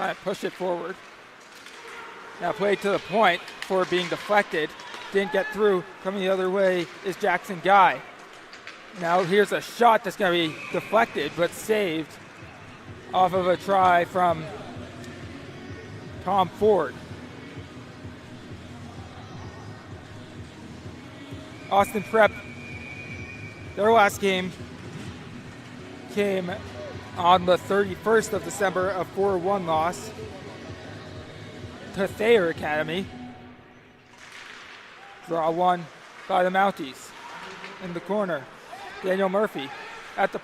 Trying to push it forward. Now played to the point before being deflected. Didn't get through. Coming the other way is Jackson Guy. Now here's a shot that's going to be deflected but saved off of a try from Tom Ford. Austin Prep, their last game came on the 31st of December, a 4-1 loss to Thayer Academy. Draw one by the Mounties. in the corner. Daniel Murphy at the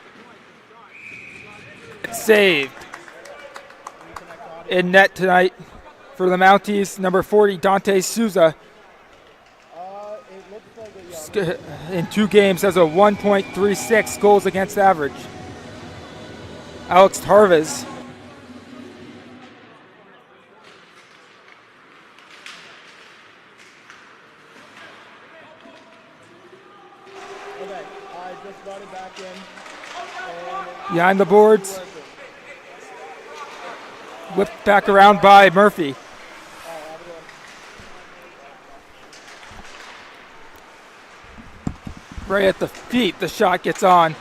saved. In net tonight for the Mounties, number 40, Dante Souza. In 2 games has a 1.36 goals against average. Alex Tarvez. Okay, I just brought it back in. Behind the boards. Whipped back around by Murphy. Right at the feet, the shot gets on,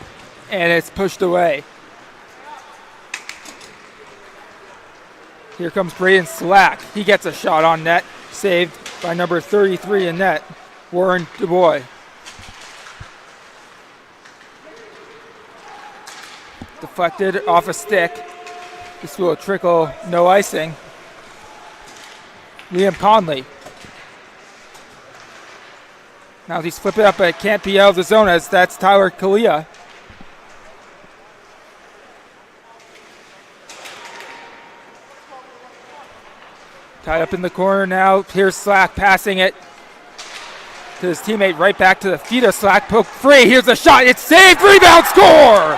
and it's pushed away. Here comes Braden Slack. He gets a shot on net, saved by number 33 in net, Warren DuBois. Deflected off a stick. This will trickle, no icing. Liam Conley. Now he's flipping up, but it can't be out of the zone as that's Tyler Kalia. Tied up in the corner now. Here's Slack passing it to his teammate, right back to the feet of Slack. Poke free. Here's the shot. It's saved. Rebound score!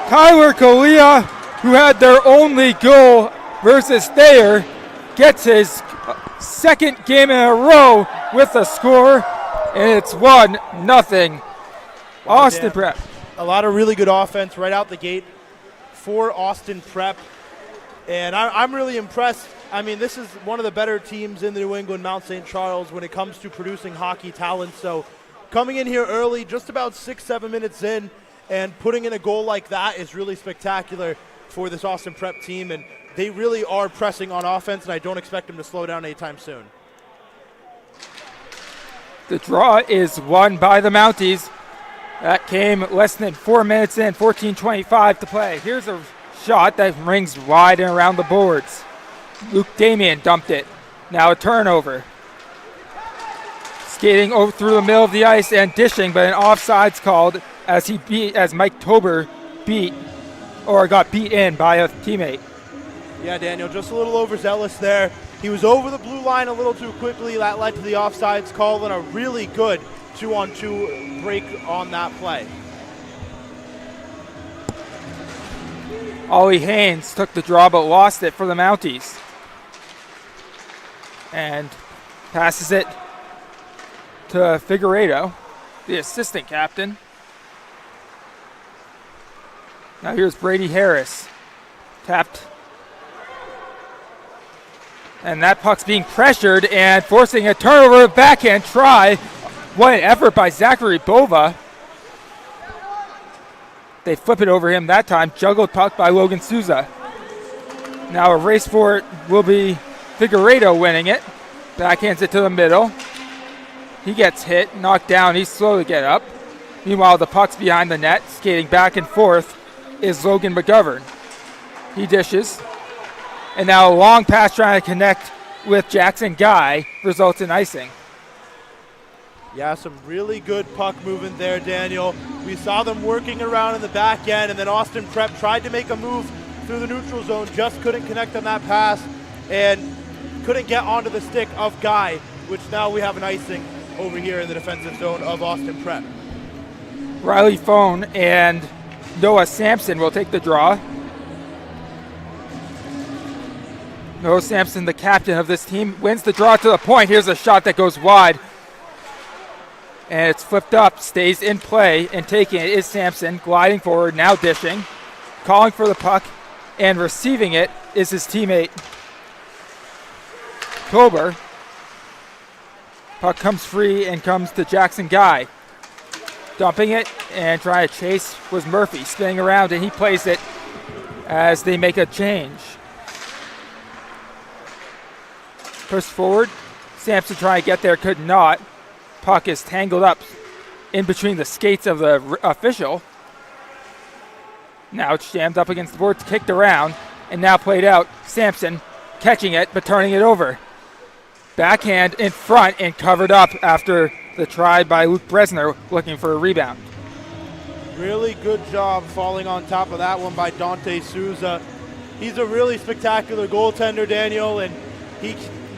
Tyler Kalia, who had their only goal versus Thayer, gets his second game in a row with a score, and it's 1-0. Austin Prep. A lot of really good offense right out the gate for Austin Prep. And I'm really impressed. I mean, this is one of the better teams in the New England Mount St. Charles when it comes to producing hockey talent. So coming in here early, just about 6-7 minutes in, and putting in a goal like that is really spectacular for this Austin Prep team. And they really are pressing on offense, and I don't expect them to slow down anytime soon. The draw is won by the Mounties. That came less than 4 minutes in, 14:25 to play. Here's a shot that rings wide and around the boards. Luke Damien dumped it. Now a turnover. Skating over through the middle of the ice and dishing, but an offside's called as Mike Tober got beat in by a teammate. Yeah, Daniel, just a little overzealous there. He was over the blue line a little too quickly. That led to the offsides call and a really good 2-on-2 break on that play. Ollie Haynes took the draw but lost it for the Mounties. And passes it to Figueiredo, the assistant captain. Now here's Brady Harris. Tapped. And that puck's being pressured and forcing a turnover, backhand try. What an effort by Zachary Bova. They flip it over him that time. Juggled puck by Logan Souza. Now a race for it will be Figueiredo winning it. Backhands it to the middle. He gets hit, knocked down. He's slow to get up. Meanwhile, the puck's behind the net. Skating back and forth is Logan McGovern. He dishes. And now a long pass trying to connect with Jackson Guy results in icing. Yeah, some really good puck movement there, Daniel. We saw them working around in the back end, and then Austin Prep tried to make a move through the neutral zone, just couldn't connect on that pass, and couldn't get onto the stick of Guy, which now we have an icing over here in the defensive zone of Austin Prep. Riley Phone and Noah Sampson will take the draw. Noah Sampson, the captain of this team, wins the draw to the point. Here's a shot that goes wide. And it's flipped up, stays in play, and taking it is Sampson, gliding forward, now dishing, calling for the puck, and receiving it is his teammate, Tober. Puck comes free and comes to Jackson Guy. Dumping it and trying to chase was Murphy, spinning around, and he plays it as they make a change. Pushed forward, Sampson trying to get there, could not. Puck is tangled up in between the skates of the official. Now it's jammed up against the boards, kicked around, and now played out. Sampson catching it, but turning it over. Backhand in front and covered up after the try by Luke Bresner looking for a rebound. Really good job falling on top of that one by Dante Souza. He's a really spectacular goaltender, Daniel, and he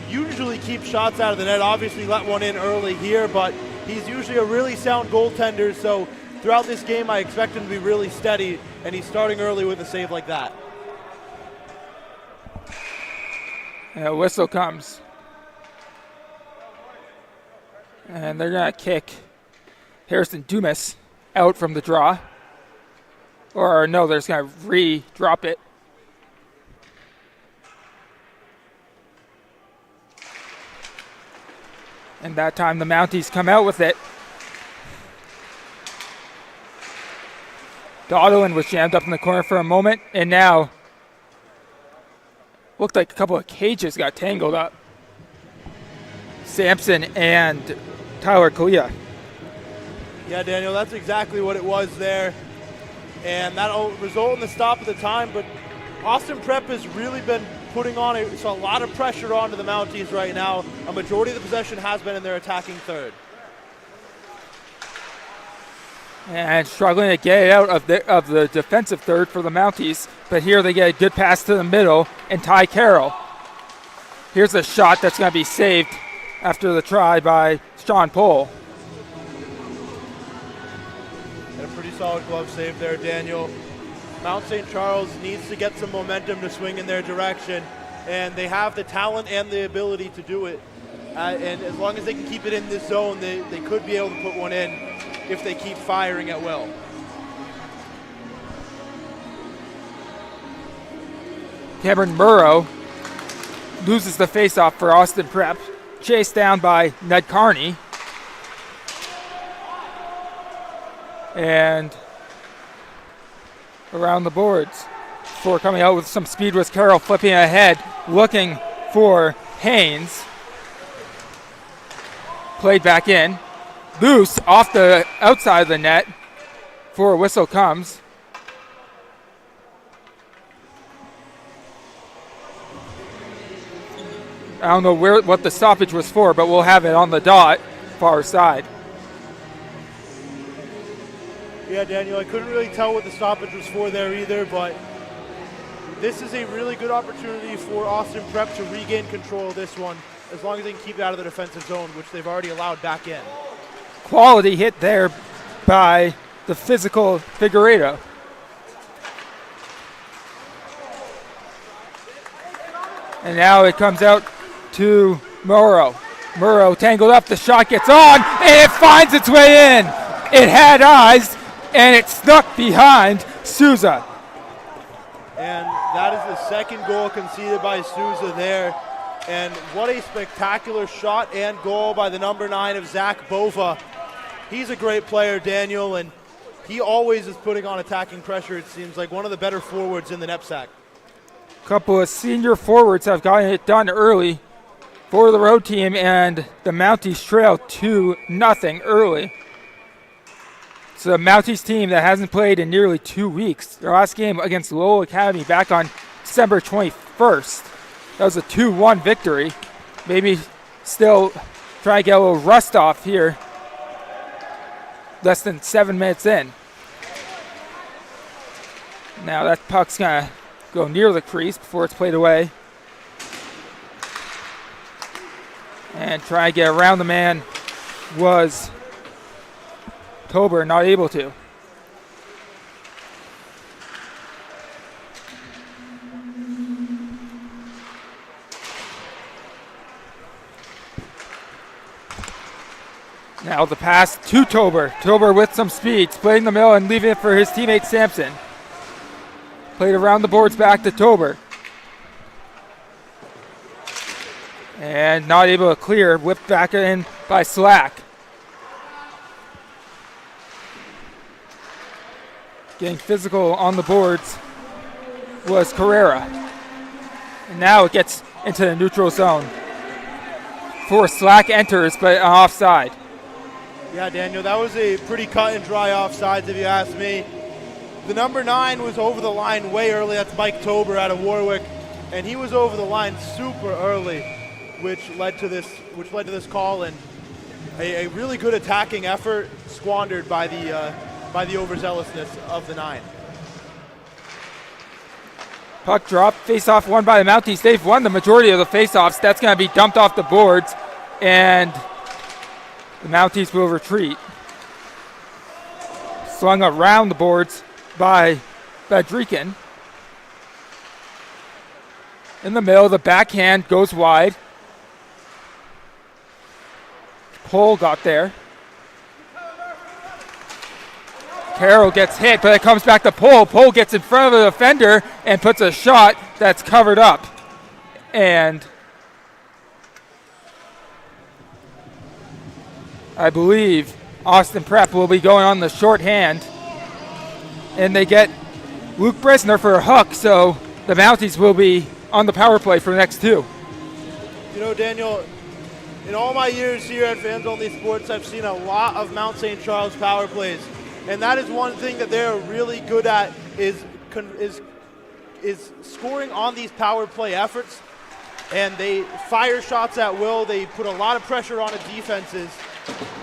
usually keeps shots out of the net. Obviously let one in early here, but he's usually a really sound goaltender, so throughout this game I expect him to be really steady, and he's starting early with a save like that. And a whistle comes. And they're going to kick Harrison Dumas out from the draw. Or no, they're just going to re-drop it. And that time the Mounties come out with it. Dottlin was jammed up in the corner for a moment, and now looked like a couple of cages got tangled up. Sampson and Tyler Kalia. Yeah, Daniel, that's exactly what it was there. And that'll result in the stop at the time, but Austin Prep has really been putting on a lot of pressure onto the Mounties right now. A majority of the possession has been in their attacking third. And struggling to get it out of the defensive third for the Mounties, but here they get a good pass to the middle, and Ty Carroll. Here's a shot that's going to be saved after the try by Sean Pohl. And a pretty solid glove save there, Daniel. Mount St. Charles needs to get some momentum to swing in their direction, and they have the talent and the ability to do it. And as long as they can keep it in this zone, they could be able to put one in if they keep firing at will. Cameron Murrow loses the faceoff for Austin Prep, chased down by Ned Carney. And around the boards for coming out with some speed was Carroll, flipping ahead, looking for Haynes. Played back in. Loose off the outside of the net before a whistle comes. I don't know what the stoppage was for, but we'll have it on the dot, far side. Yeah, Daniel, I couldn't really tell what the stoppage was for there either, but this is a really good opportunity for Austin Prep to regain control of this one, as long as they can keep it out of the defensive zone, which they've already allowed back in. Quality hit there by the physical Figueiredo. And now it comes out to Murrow. Murrow tangled up, the shot gets on, and it finds its way in. It had eyes, and it snuck behind Souza. And that is the second goal conceded by Souza there. And what a spectacular shot and goal by the number 9 of Zach Bova. He's a great player, Daniel, and he always is putting on attacking pressure. It seems like one of the better forwards in the NEPSAC. A couple of senior forwards have gotten it done early for the road team, and the Mounties trail 2-0 early. So the Mounties team that hasn't played in nearly 2 weeks. Their last game against Lowell Academy back on December 21st. That was a 2-1 victory. Maybe still try to get a little rust off here. Less than 7 minutes in. Now that puck's going to go near the crease before it's played away. And try to get around the man was Tober, not able to. Now the pass to Tober. Tober with some speed, splitting the middle and leaving it for his teammate Sampson. Played around the boards back to Tober. And not able to clear, whipped back in by Slack. Getting physical on the boards was Carrera. And now it gets into the neutral zone. For Slack enters, but offside. Yeah, Daniel, that was a pretty cut and dry offsides if you ask me. The number 9 was over the line way early. That's Mike Tober out of Warwick, and he was over the line super early, which led to this call. And a really good attacking effort squandered by the overzealousness of the 9. Puck drop, face-off won by the Mounties. They've won the majority of the face-offs. That's going to be dumped off the boards, and the Mounties will retreat. Slung around the boards by Bedrican. In the middle, the backhand goes wide. Pole got there. Carroll gets hit, but it comes back to Pole. Pole gets in front of the defender and puts a shot that's covered up. And I believe Austin Prep will be going on the shorthand. And they get Luke Brisner for a hook, so the Mounties will be on the power play for the next 2. You know, Daniel, in all my years here at Fans Only Sports, I've seen a lot of Mount St. Charles power plays. And that is one thing that they're really good at is scoring on these power play efforts. And they fire shots at will. They put a lot of pressure on the defenses.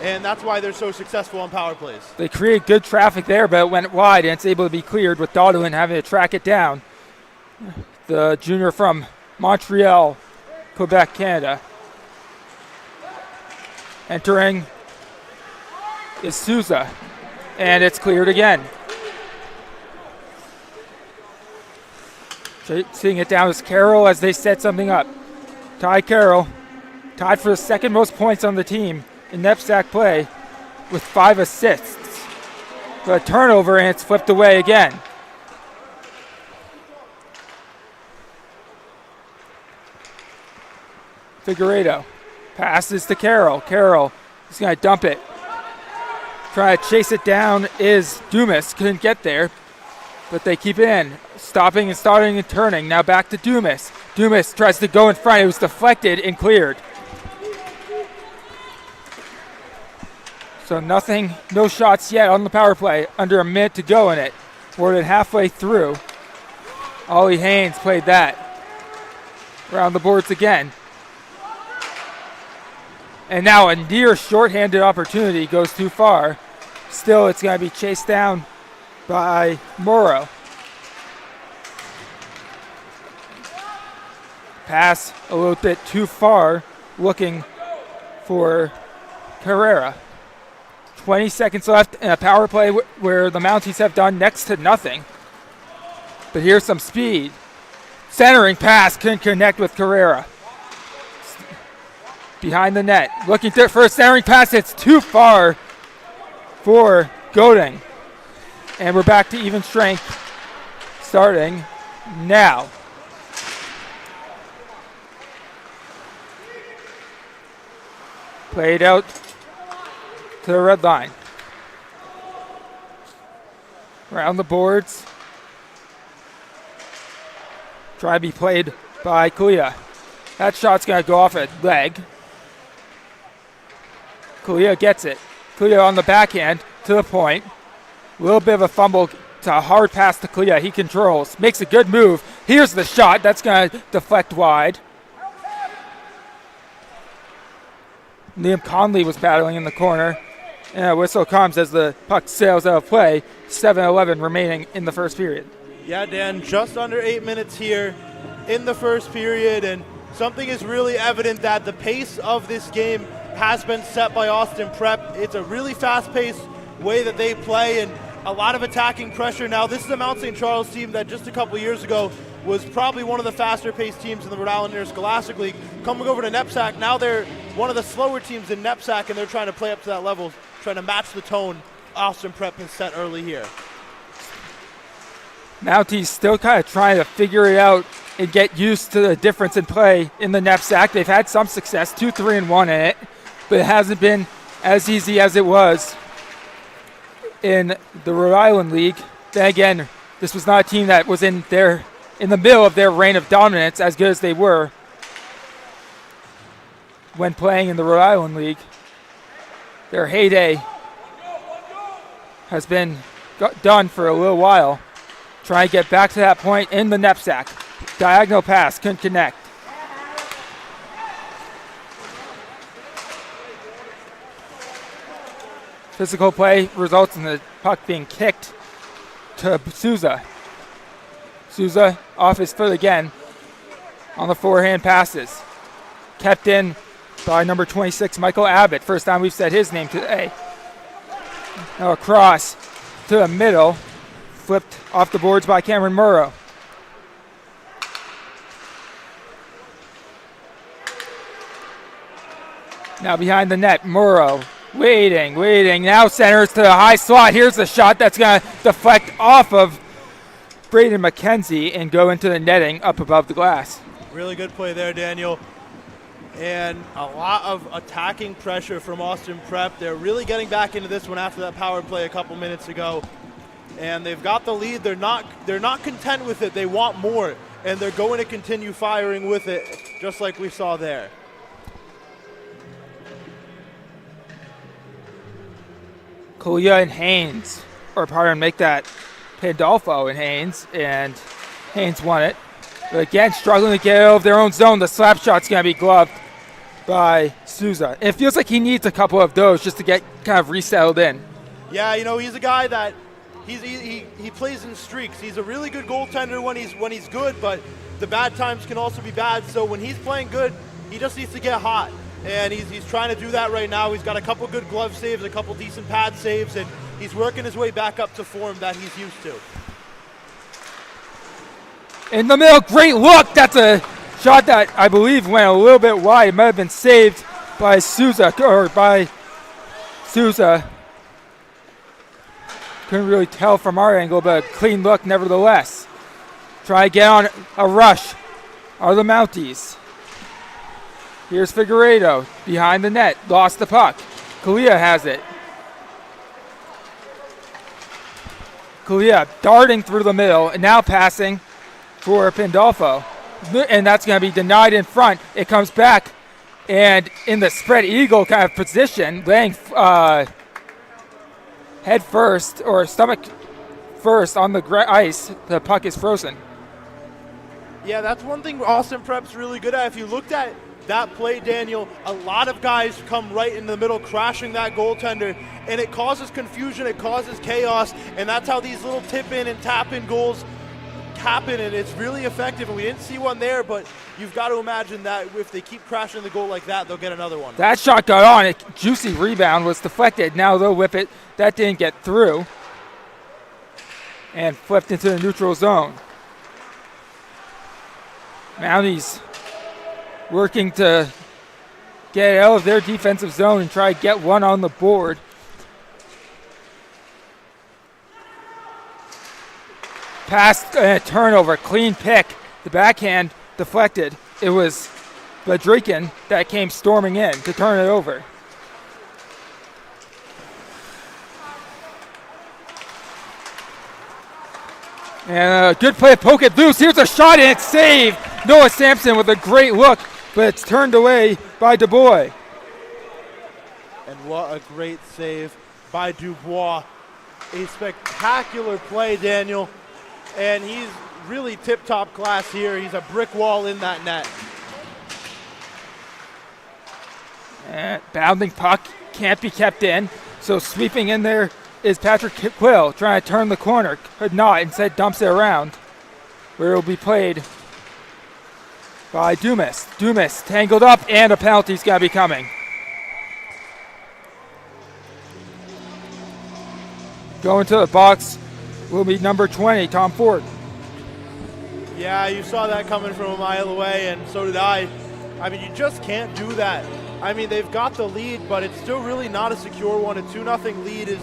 And that's why they're so successful on power plays. They create good traffic there, but it went wide, and it's able to be cleared with Dodwin having to track it down. The junior from Montreal, Quebec, Canada. Entering is Souza, and it's cleared again. Seeing it down is Carroll as they set something up. Ty Carroll, tied for the second most points on the team in NEPSAC play with 5 assists. The turnover, and it's flipped away again. Figueiredo passes to Carroll. Carroll is going to dump it. Trying to chase it down is Dumas. Couldn't get there, but they keep it in. Stopping and starting and turning. Now back to Dumas. Dumas tries to go in front. It was deflected and cleared. So nothing, no shots yet on the power play. Under a minute to go in it. More than halfway through. Ollie Haynes played that. Around the boards again. And now a near shorthanded opportunity goes too far. Still, it's going to be chased down by Morrow. Pass a little bit too far, looking for Carrera. 20 seconds left in a power play where the Mounties have done next to nothing. But here's some speed. Centering pass couldn't connect with Carrera. Behind the net, looking for a centering pass. It's too far for Goding. And we're back to even strength starting now. Played out to the red line. Around the boards. Try to be played by Kalia. That shot's going to go off a leg. Kalia gets it. Kalia on the backhand to the point. A little bit of a fumble to a hard pass to Kalia. He controls. Makes a good move. Here's the shot. That's going to deflect wide. Liam Conley was battling in the corner. And a whistle comes as the puck sails out of play. 7:11 remaining in the first period. Yeah, Dan, just under 8 minutes here in the first period. And something is really evident that the pace of this game has been set by Austin Prep. It's a really fast-paced way that they play and a lot of attacking pressure. Now, this is a Mount St. Charles team that just a couple years ago was probably one of the faster-paced teams in the Rhode Island Interscholastic League. Coming over to NEPSAC, now they're one of the slower teams in NEPSAC, and they're trying to play up to that level, trying to match the tone Austin Prep has set early here. Mounties still kind of trying to figure it out and get used to the difference in play in the NEPSAC. They've had some success, 2-3-1 in it, but it hasn't been as easy as it was in the Rhode Island League. Then again, this was not a team that was in the middle of their reign of dominance, as good as they were when playing in the Rhode Island League. Their heyday has been done for a little while. Trying to get back to that point in the NEPSAC. Diagonal pass, couldn't connect. Physical play results in the puck being kicked to Souza. Souza off his foot again on the forehand passes. Kept in by number 26, Michael Abbott. First time we've said his name today. Now across to the middle. Flipped off the boards by Cameron Murrow. Now behind the net, Murrow waiting. Now centers to the high slot. Here's the shot that's going to deflect off of Braden McKenzie and go into the netting up above the glass. Really good play there, Daniel. And a lot of attacking pressure from Austin Prep. They're really getting back into this one after that power play a couple minutes ago. And they've got the lead. They're not content with it. They want more. And they're going to continue firing with it, just like we saw there. Kalia and Haynes, make that Pandolfo and Haynes won it. But again, struggling to get out of their own zone. The slap shot's going to be gloved by Souza. It feels like he needs a couple of those just to get kind of resettled in. Yeah, he's a guy that he plays in streaks. He's a really good goaltender when he's good, but the bad times can also be bad. So when he's playing good, he just needs to get hot. And he's trying to do that right now. He's got a couple good glove saves, a couple decent pad saves, and he's working his way back up to form that he's used to. In the middle, great look. That's a shot that I believe went a little bit wide. It might have been saved by Souza. Couldn't really tell from our angle, but a clean look nevertheless. Try to get on a rush are the Mounties. Here's Figueiredo behind the net, lost the puck. Kalia has it. Kalia darting through the middle and now passing for Pandolfo. And that's going to be denied in front. It comes back and in the spread eagle kind of position, laying head first or stomach first on the ice, the puck is frozen. Yeah, that's one thing Austin Prep's really good at. If you looked at that play, Daniel, a lot of guys come right in the middle, crashing that goaltender, and it causes confusion, it causes chaos, and that's how these little tip-in and tap-in goals happen, and it's really effective, and we didn't see one there, but you've got to imagine that if they keep crashing the goal like that, they'll get another one. That shot got on. A juicy rebound was deflected. Now they'll whip it. That didn't get through. And flipped into the neutral zone. Mounties working to get out of their defensive zone and try to get one on the board. Pass turnover, clean pick. The backhand deflected. It was Badrikin that came storming in to turn it over. And a good play to poke it loose. Here's a shot and it's saved. Noah Sampson with a great look, but it's turned away by Dubois. And what a great save by Dubois. A spectacular play, Daniel. And he's really tip-top class here. He's a brick wall in that net. And bounding puck can't be kept in. So sweeping in there is Patrick Quill trying to turn the corner. Could not, instead dumps it around where it will be played by Dumas. Dumas tangled up and a penalty's got to be coming. Going to the box will be number 20, Tom Ford. Yeah, you saw that coming from a mile away, and so did I. I mean, you just can't do that. I mean, they've got the lead, but it's still really not a secure one. A 2-0 lead is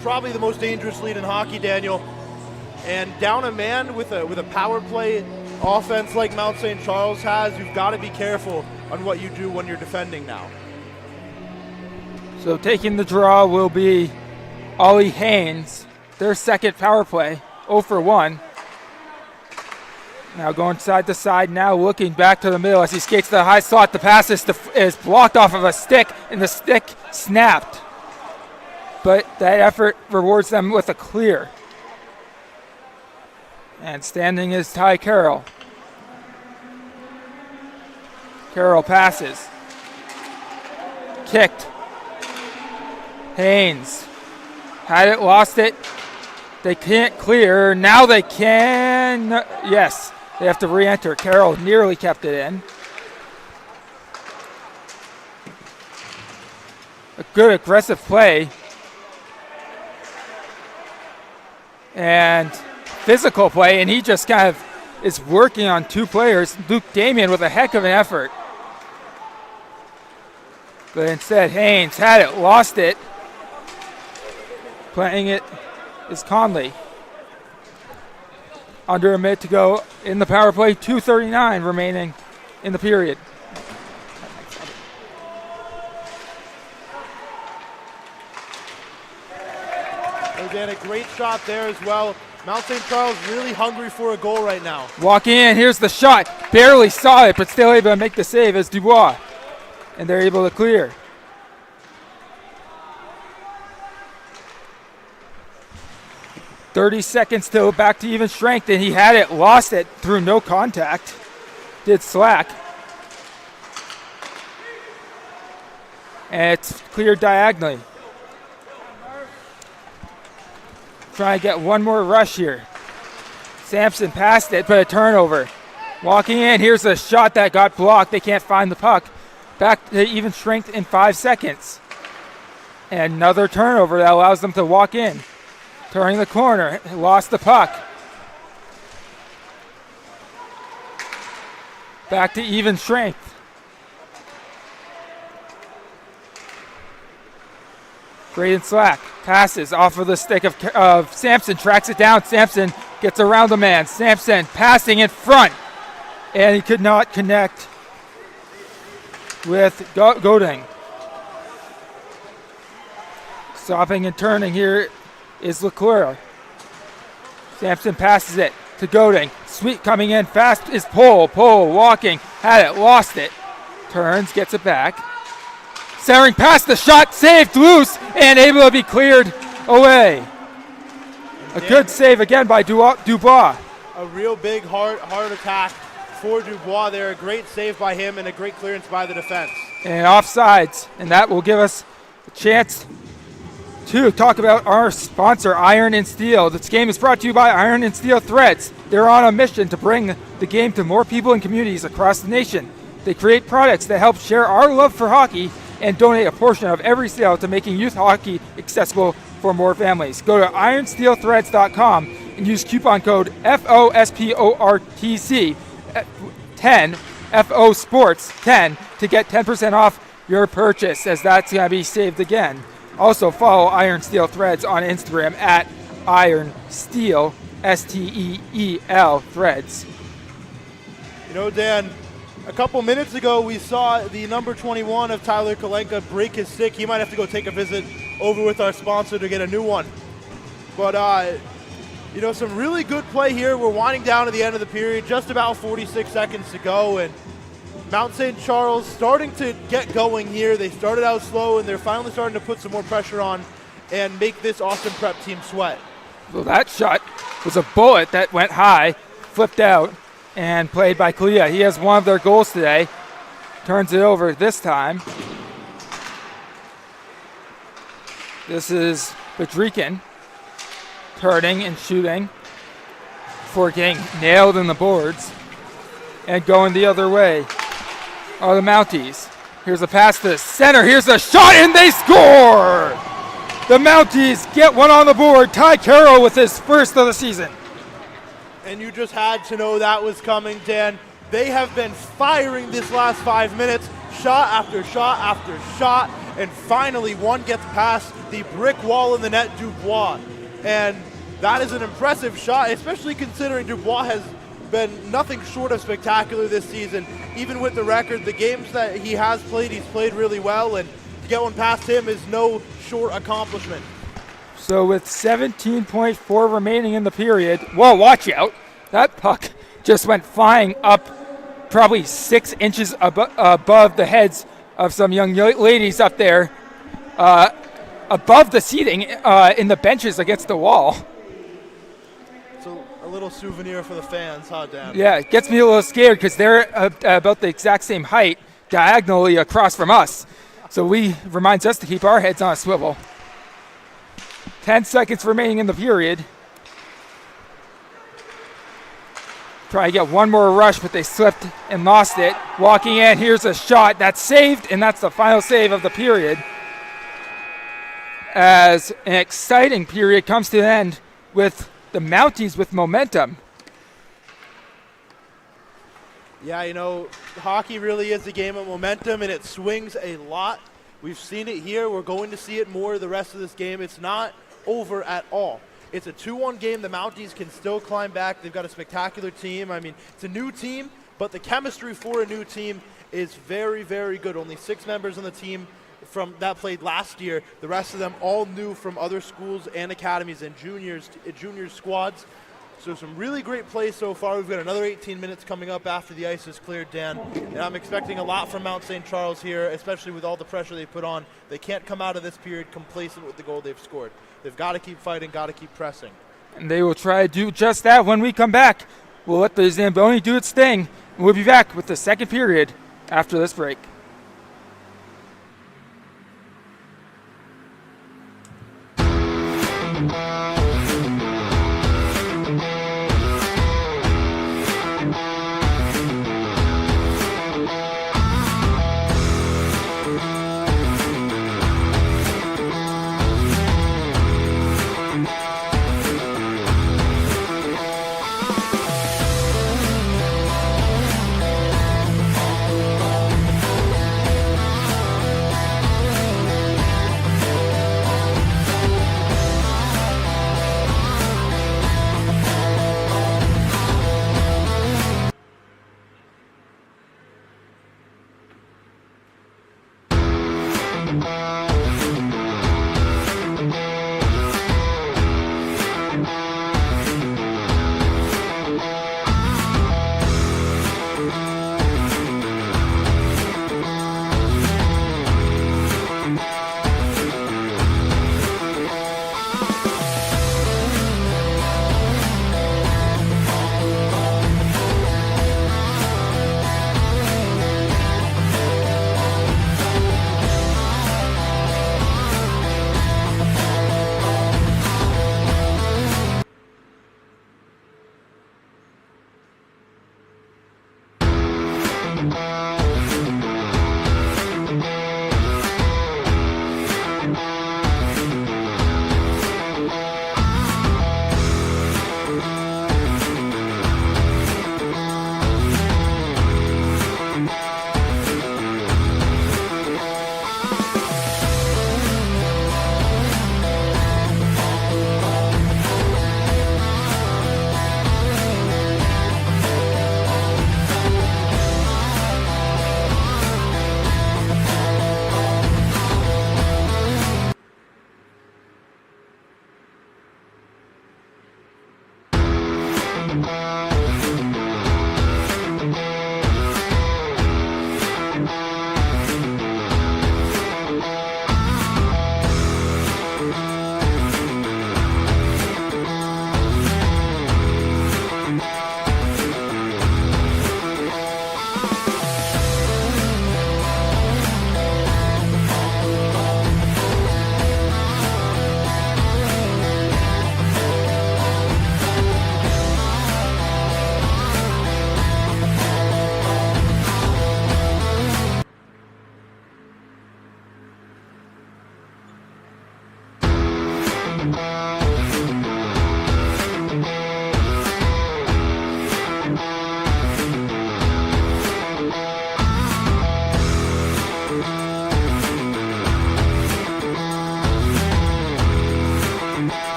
probably the most dangerous lead in hockey, Daniel. And down a man with a power play offense like Mount St. Charles has, you've got to be careful on what you do when you're defending now. So taking the draw will be Ollie Haynes, their second power play, 0 for 1. Now going side to side now, looking back to the middle as he skates to the high slot. The pass is blocked off of a stick, and the stick snapped. But that effort rewards them with a clear. And standing is Ty Carroll. Carroll passes. Kicked Haynes had it, lost it. They can't clear. Now they can. Yes, they have to re-enter. Carroll nearly kept it in. A good aggressive play. And physical play, and he just kind of is working on two players. Luke Damien with a heck of an effort. But instead, Haynes had it, lost it. Playing it is Conley. Under a minute to go in the power play, 2:39 remaining in the period. Dan, a great shot there as well. Mount St. Charles really hungry for a goal right now. Walking in, here's the shot. Barely saw it, but still able to make the save as Dubois. And they're able to clear. .30 seconds till back to even strength, and he had it, lost it through no contact. Did slack. And it's cleared diagonally. Trying to get one more rush here. Sampson passed it, but a turnover. Walking in, here's a shot that got blocked. They can't find the puck. Back to even strength in 5 seconds. And another turnover that allows them to walk in. Turning the corner, lost the puck. Back to even strength. Braden Slack passes off of the stick of Sampson, tracks it down. Sampson gets around the man. Sampson passing in front, and he could not connect with Goding. Stopping and turning here is Leclerc. Sampson passes it to Goding. Sweet coming in fast is Pole. Pole walking, had it, lost it. Turns, gets it back. Centering past the shot, saved loose, and able to be cleared away. A good save again by Dubois. A real big hard attack for Dubois there. A great save by him and a great clearance by the defense. And offsides, and that will give us a chance to talk about our sponsor, Iron and Steel. This game is brought to you by Iron and Steel Threads. They're on a mission to bring the game to more people and communities across the nation. They create products that help share our love for hockey and donate a portion of every sale to making youth hockey accessible for more families. Go to ironsteelthreads.com and use coupon code FOSPORTC 10 FO Sports 10 to get 10% off your purchase, as that's going to be saved again. Also follow Iron Steel Threads on Instagram at Iron Steel STEEL Threads. You know, Dan, a couple minutes ago, we saw the number 21 of Tyler Kalenka break his stick. He might have to go take a visit over with our sponsor to get a new one. But, you know, some really good play here. We're winding down to the end of the period, just about 46 seconds to go. And Mount St. Charles starting to get going here. They started out slow, and they're finally starting to put some more pressure on and make this Austin Prep team sweat. Well, that shot was a bullet that went high, flipped out, and played by Kalia. He has one of their goals today. Turns it over this time. This is Bedrikin turning and shooting before getting nailed in the boards and going the other way are the Mounties. Here's a pass to the center. Here's a shot, and they score! The Mounties get one on the board. Ty Carroll with his first of the season. And you just had to know that was coming, Dan. They have been firing this last 5 minutes, shot after shot after shot, and finally one gets past the brick wall in the net, Dubois. And that is an impressive shot, especially considering Dubois has been nothing short of spectacular this season. Even with the record, the games that he has played, he's played really well, and to get one past him is no short accomplishment. So with 17.4 remaining in the period, whoa, watch out. That puck just went flying up probably 6 inches above the heads of some young ladies up there, above the seating in the benches against the wall. It's a little souvenir for the fans, huh, Dan? Yeah, it gets me a little scared because they're about the exact same height diagonally across from us. So reminds us to keep our heads on a swivel. 10 seconds remaining in the period. Try to get one more rush, but they slipped and lost it. Walking in, here's a shot that's saved, and that's the final save of the period. As an exciting period comes to an end with the Mounties with momentum. Yeah, you know, hockey really is a game of momentum, and it swings a lot. We've seen it here. We're going to see it more the rest of this game. It's not over at all. It's a 2-1 game. The Mounties can still climb back. They've got a spectacular team. I mean, it's a new team, but the chemistry for a new team is very, very good. Only 6 members on the team from that played last year. The rest of them all new from other schools and academies and juniors squads. So some really great plays so far. We've got another 18 minutes coming up after the ice is cleared, Dan. And I'm expecting a lot from Mount St. Charles here, especially with all the pressure they put on. They can't come out of this period complacent with the goal they've scored. They've got to keep fighting, got to keep pressing. And they will try to do just that when we come back. We'll let the Zamboni do its thing. And we'll be back with the second period after this break.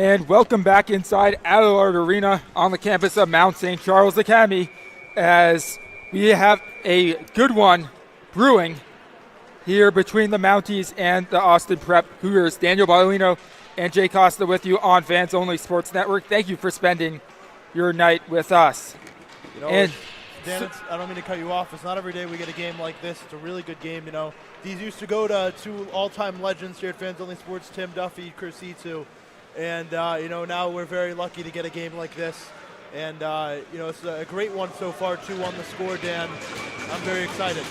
And welcome back inside Allard Arena on the campus of Mount St. Charles Academy as we have a good one brewing here between the Mounties and the Austin Prep Cougars. Daniel Baldino and Jay Costa with you on Fans Only Sports Network. Thank you for spending your night with us. You know, Dan, I don't mean to cut you off. It's not every day we get a game like this. It's a really good game. You know, these used to go to two all-time legends here at Fans Only Sports, Tim Duffy, Cursitu. And, you know, now we're very lucky to get a game like this. And, you know, it's a great one so far, 2 on the score, Dan. I'm very excited.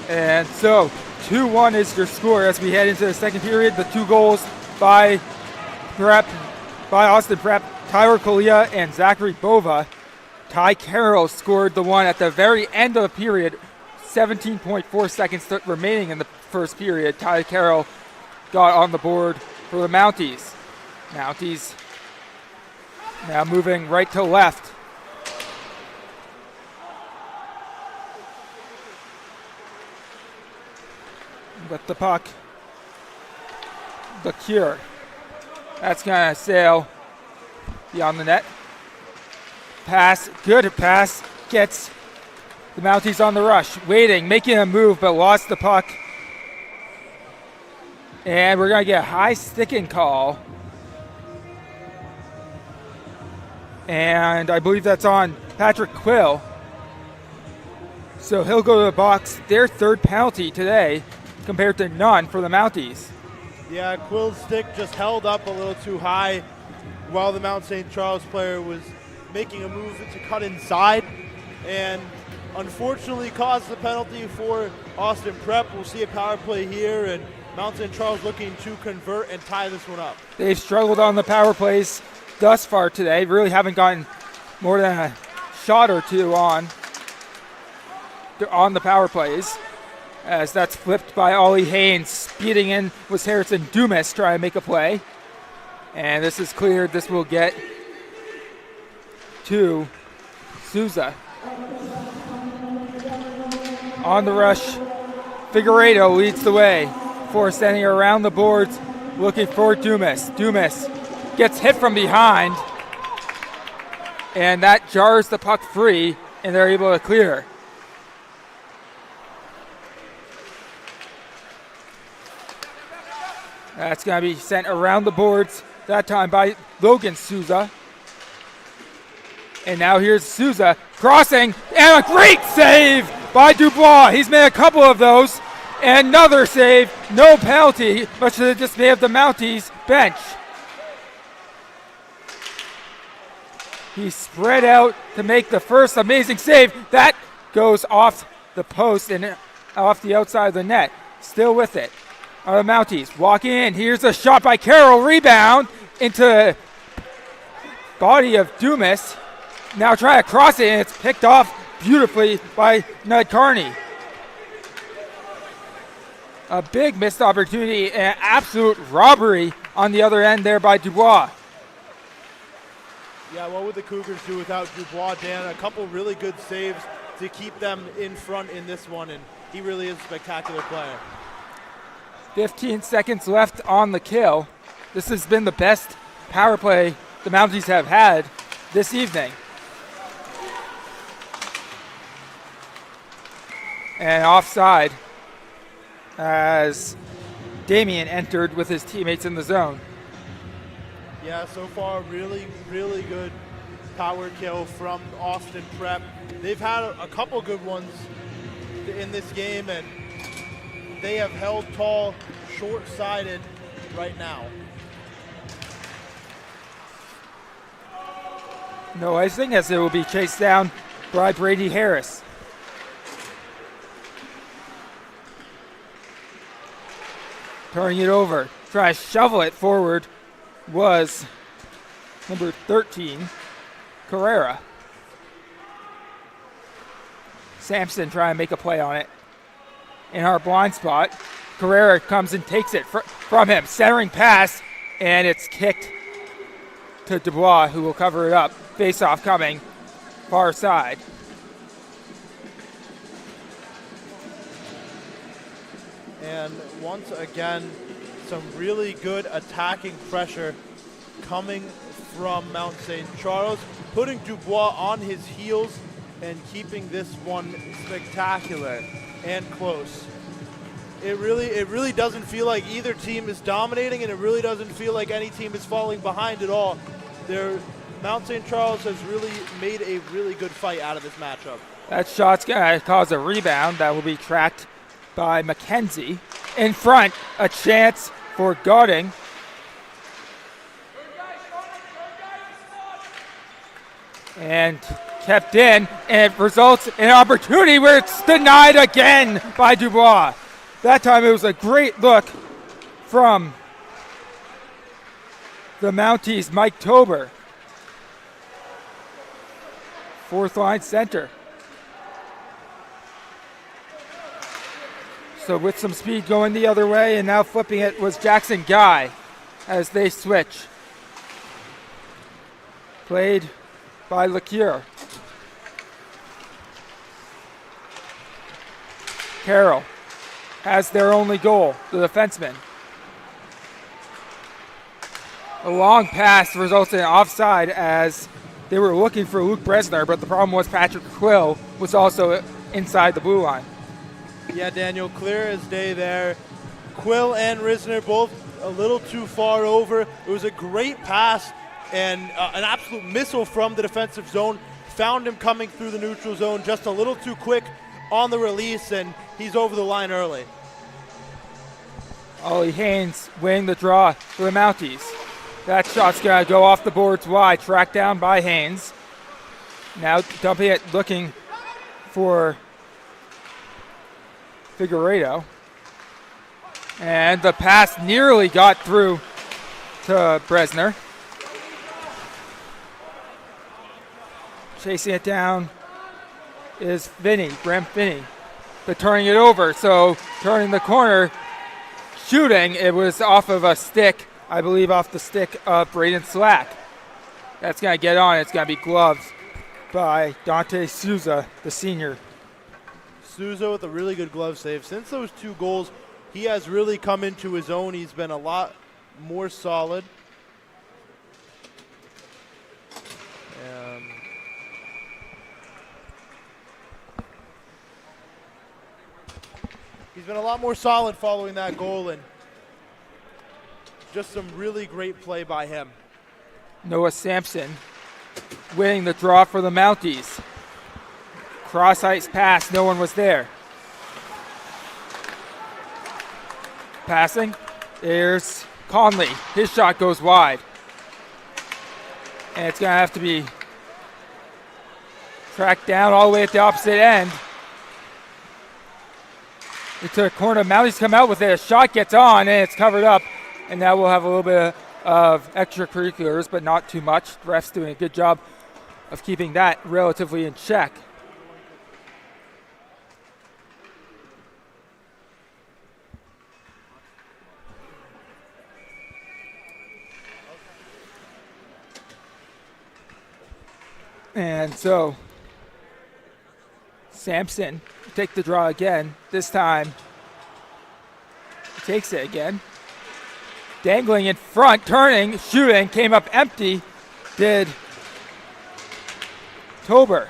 And so 2-1 is your score as we head into the second period. The 2 goals by Austin Prep, Tyler Kalia and Zachary Bova. Ty Carroll scored the one at the very end of the period, 17.4 seconds remaining in the first period. Ty Carroll got on the board for the Mounties. Mounties now moving right to left. With the puck, the cure. That's going to sail beyond the net. Pass, good pass, gets the Mounties on the rush. Waiting, making a move, but lost the puck. And we're going to get a high sticking call. And I believe that's on Patrick Quill. So he'll go to the box. Their 3rd penalty today compared to none for the Mounties. Yeah, Quill's stick just held up a little too high while the Mount St. Charles player was making a move to cut inside. And unfortunately caused the penalty for Austin Prep. We'll see a power play here, and Mount St. Charles looking to convert and tie this one up. They've struggled on the power plays thus far today. Really haven't gotten more than a shot or 2 on the power plays. As that's flipped by Ollie Haynes. Speeding in was Harrison Dumas trying to make a play. And this is cleared. This will get to Souza. On the rush, Figueiredo leads the way. Force standing around the boards, looking for Dumas. Dumas gets hit from behind, and that jars the puck free, and they're able to clear. That's going to be sent around the boards, that time by Logan Souza. And now here's Souza crossing, and a great save by Dubois. He's made a couple of those. Another save, no penalty, much to the dismay of the Mounties bench. He spread out to make the first amazing save. That goes off the post and off the outside of the net. Still with it are the Mounties. Walking in, here's a shot by Carroll, rebound into the body of Dumas. Now try to cross it, and it's picked off beautifully by Nud Carney. A big missed opportunity and absolute robbery on the other end there by Dubois. Yeah, what would the Cougars do without Dubois, Dan? A couple really good saves to keep them in front in this one, and he really is a spectacular player. 15 seconds left on the kill. This has been the best power play the Mounties have had this evening. And offside as Damien entered with his teammates in the zone. Yeah, so far really, really good power kill from Austin Prep. They've had a couple good ones in this game, and they have held tall, short-sided right now. No icing as it will be chased down by Brady Harris. Turning it over, trying to shovel it forward was number 13, Carrera. Sampson trying to make a play on it. In our blind spot, Carrera comes and takes it from him. Centering pass, and it's kicked to Dubois, who will cover it up. Face-off coming, far side. And once again, some really good attacking pressure coming from Mount St. Charles, putting Dubois on his heels and keeping this one spectacular and close. It really doesn't feel like either team is dominating, and it really doesn't feel like any team is falling behind at all. Mount St. Charles has really made a really good fight out of this matchup. That shot's going to cause a rebound that will be tracked by McKenzie. In front, a chance for Garding. And kept in, and it results in an opportunity where it's denied again by Dubois. That time it was a great look from the Mounties, Mike Tober. Fourth line center. So with some speed going the other way, and now flipping it was Jackson Guy as they switch. Played by LeCure. Carroll has their only goal, the defenseman. A long pass results in offside as they were looking for Luke Bresner, but the problem was Patrick Quill was also inside the blue line. Yeah, Daniel, clear as day there. Quill and Risner both a little too far over. It was a great pass and an absolute missile from the defensive zone. Found him coming through the neutral zone just a little too quick on the release, and he's over the line early. Ollie Haynes winning the draw for the Mounties. That shot's going to go off the boards wide, tracked down by Haynes. Now dumping it, looking for Figueiredo. And the pass nearly got through to Bresner. Chasing it down is Graham Finney. But turning it over, so turning the corner, shooting, it was off of a stick, I believe off the stick of Braden Slack. That's going to get on, it's going to be gloved by Dante Souza, the senior. Souza with a really good glove save. Since those two goals, he has really come into his own. He's been a lot more solid. He's been a lot more solid following that goal, and just some really great play by him. Noah Sampson winning the draw for the Mounties. Cross-ice pass, no one was there. Passing, there's Conley. His shot goes wide. And it's going to have to be tracked down all the way at the opposite end. It's a corner. Mounties come out with it. A shot gets on, and it's covered up. And now we'll have a little bit of extracurriculars, but not too much. The ref's doing a good job of keeping that relatively in check. And so Sampson take the draw again. This time takes it again. Dangling in front, turning, shooting, came up empty. Did Tober.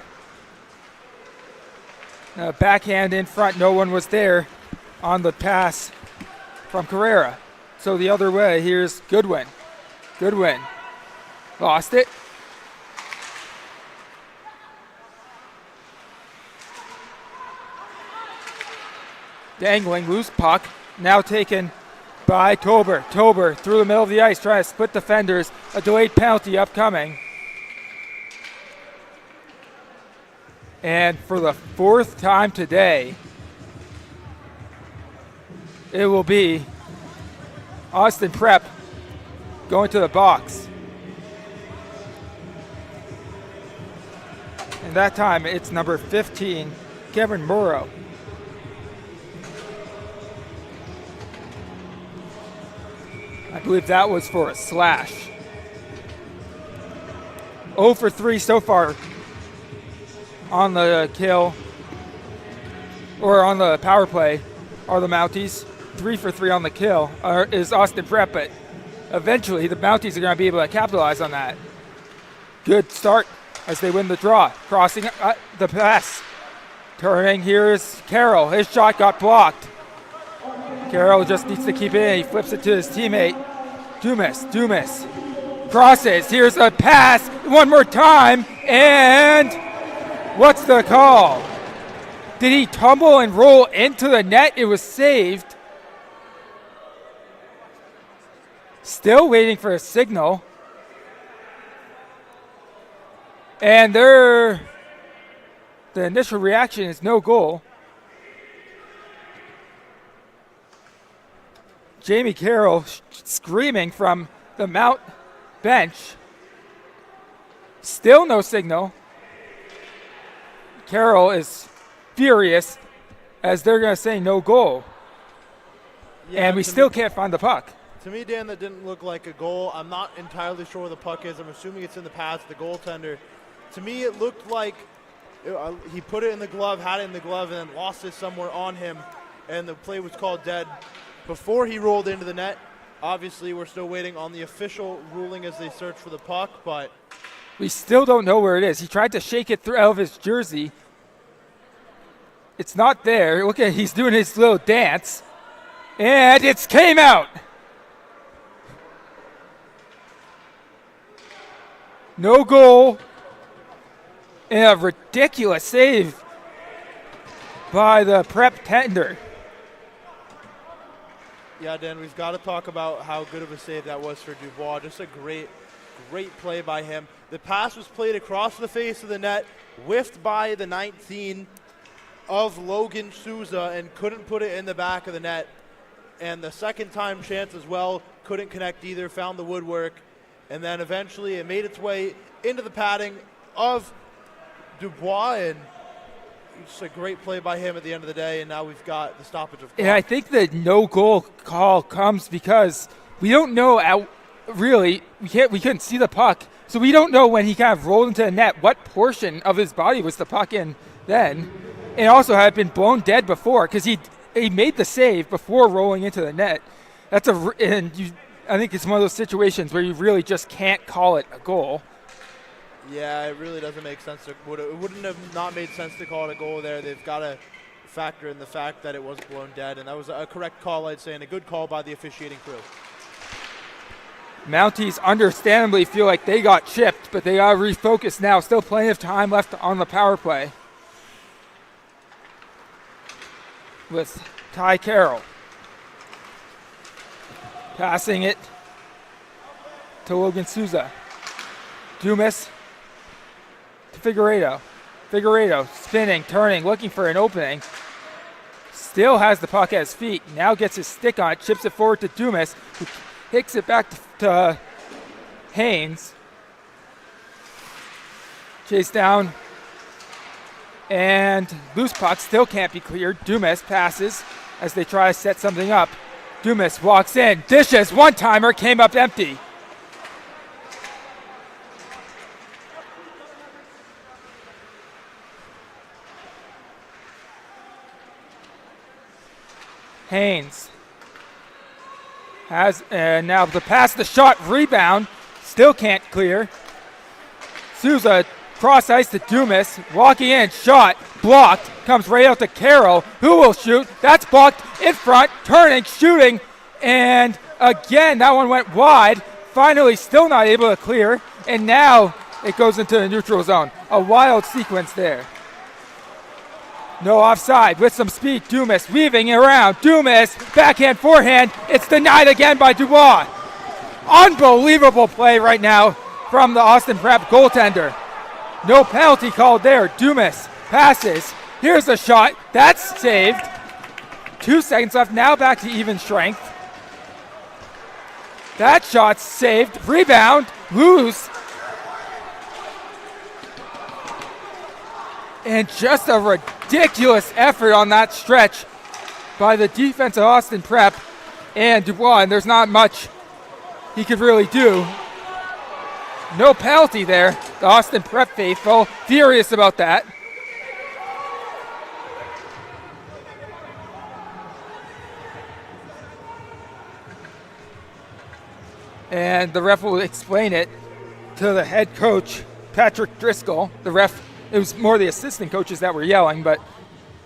Backhand in front, no one was there on the pass from Carrera. So the other way, here's Goodwin. Goodwin lost it. Dangling, loose puck, now taken by Tober. Tober through the middle of the ice, trying to split defenders. A delayed penalty upcoming. And for the fourth time today, it will be Austin Prep going to the box. And that time it's number 15, Kevin Morrow. I believe that was for a slash. 0 for 3 so far on the kill, or on the power play, are the Mounties. 3 for 3 on the kill is Austin Prep, but eventually the Mounties are going to be able to capitalize on that. Good start as they win the draw. Crossing the pass. Turning, here's Carroll. His shot got blocked. Carroll just needs to keep it in. He flips it to his teammate. Dumas crosses. Here's a pass one more time. And what's the call? Did he tumble and roll into the net? It was saved. Still waiting for a signal. And the initial reaction is no goal. Jamie Carroll screaming from the Mount bench. Still no signal. Carroll is furious as they're going to say no goal. Yeah, and we still can't find the puck. To me, Dan, that didn't look like a goal. I'm not entirely sure where the puck is. I'm assuming it's in the pass of the goaltender. To me, it looked like he put it in the glove, had it in the glove, and then lost it somewhere on him, and the play was called dead before he rolled into the net. Obviously, we're still waiting on the official ruling as they search for the puck, but we still don't know where it is. He tried to shake it out of his jersey. It's not there. Look at, he's doing his little dance, and it came out. No goal. And a ridiculous save by the Prep tender. Yeah, Dan, we've got to talk about how good of a save that was for Dubois. Just a great play by him. The pass was played across the face of the net, whiffed by the 19 of Logan Souza, and couldn't put it in the back of the net. And the second time chance as well, couldn't connect either, found the woodwork. And then eventually it made its way into the padding of Dubois, and just a great play by him at the end of the day, and now we've got the stoppage of clock. And I think the no goal call comes because we don't know we couldn't see the puck, so we don't know when he kind of rolled into the net what portion of his body was the puck in then, and also had been blown dead before because he made the save before rolling into the net. I think it's one of those situations where you really just can't call it a goal. Yeah, it really doesn't make sense. It wouldn't have not made sense to call it a goal there. They've got to factor in the fact that it was blown dead, and that was a correct call, I'd say, and a good call by the officiating crew. Mounties understandably feel like they got chipped, but they are refocused now. Still plenty of time left on the power play with Ty Carroll. Passing it to Logan Souza. Dumas to Figueiredo. Figueiredo spinning, turning, looking for an opening. Still has the puck at his feet. Now gets his stick on it, chips it forward to Dumas, who kicks it back to Haynes. Chase down. And loose puck still can't be cleared. Dumas passes as they try to set something up. Dumas walks in, dishes, one-timer, came up empty. Haynes has, now the pass, the shot, rebound, still can't clear. Souza cross ice to Dumas, walking in, shot, blocked, comes right out to Carroll, who will shoot. That's blocked in front, turning, shooting, and again, that one went wide. Finally, still not able to clear, and now it goes into the neutral zone. A wild sequence there. No offside with some speed. Dumas weaving around. Dumas, backhand, forehand. It's denied again by Dubois. Unbelievable play right now from the Austin Prep goaltender. No penalty called there. Dumas passes. Here's a shot. That's saved. 2 seconds left. Now back to even strength. That shot's saved. Rebound. Loose. And just a ridiculous effort on that stretch by the defense of Austin Prep and Dubois, and there's not much he could really do. No penalty there. The Austin Prep faithful furious about that. And the ref will explain it to the head coach, Patrick Driscoll. The ref, it was more the assistant coaches that were yelling, but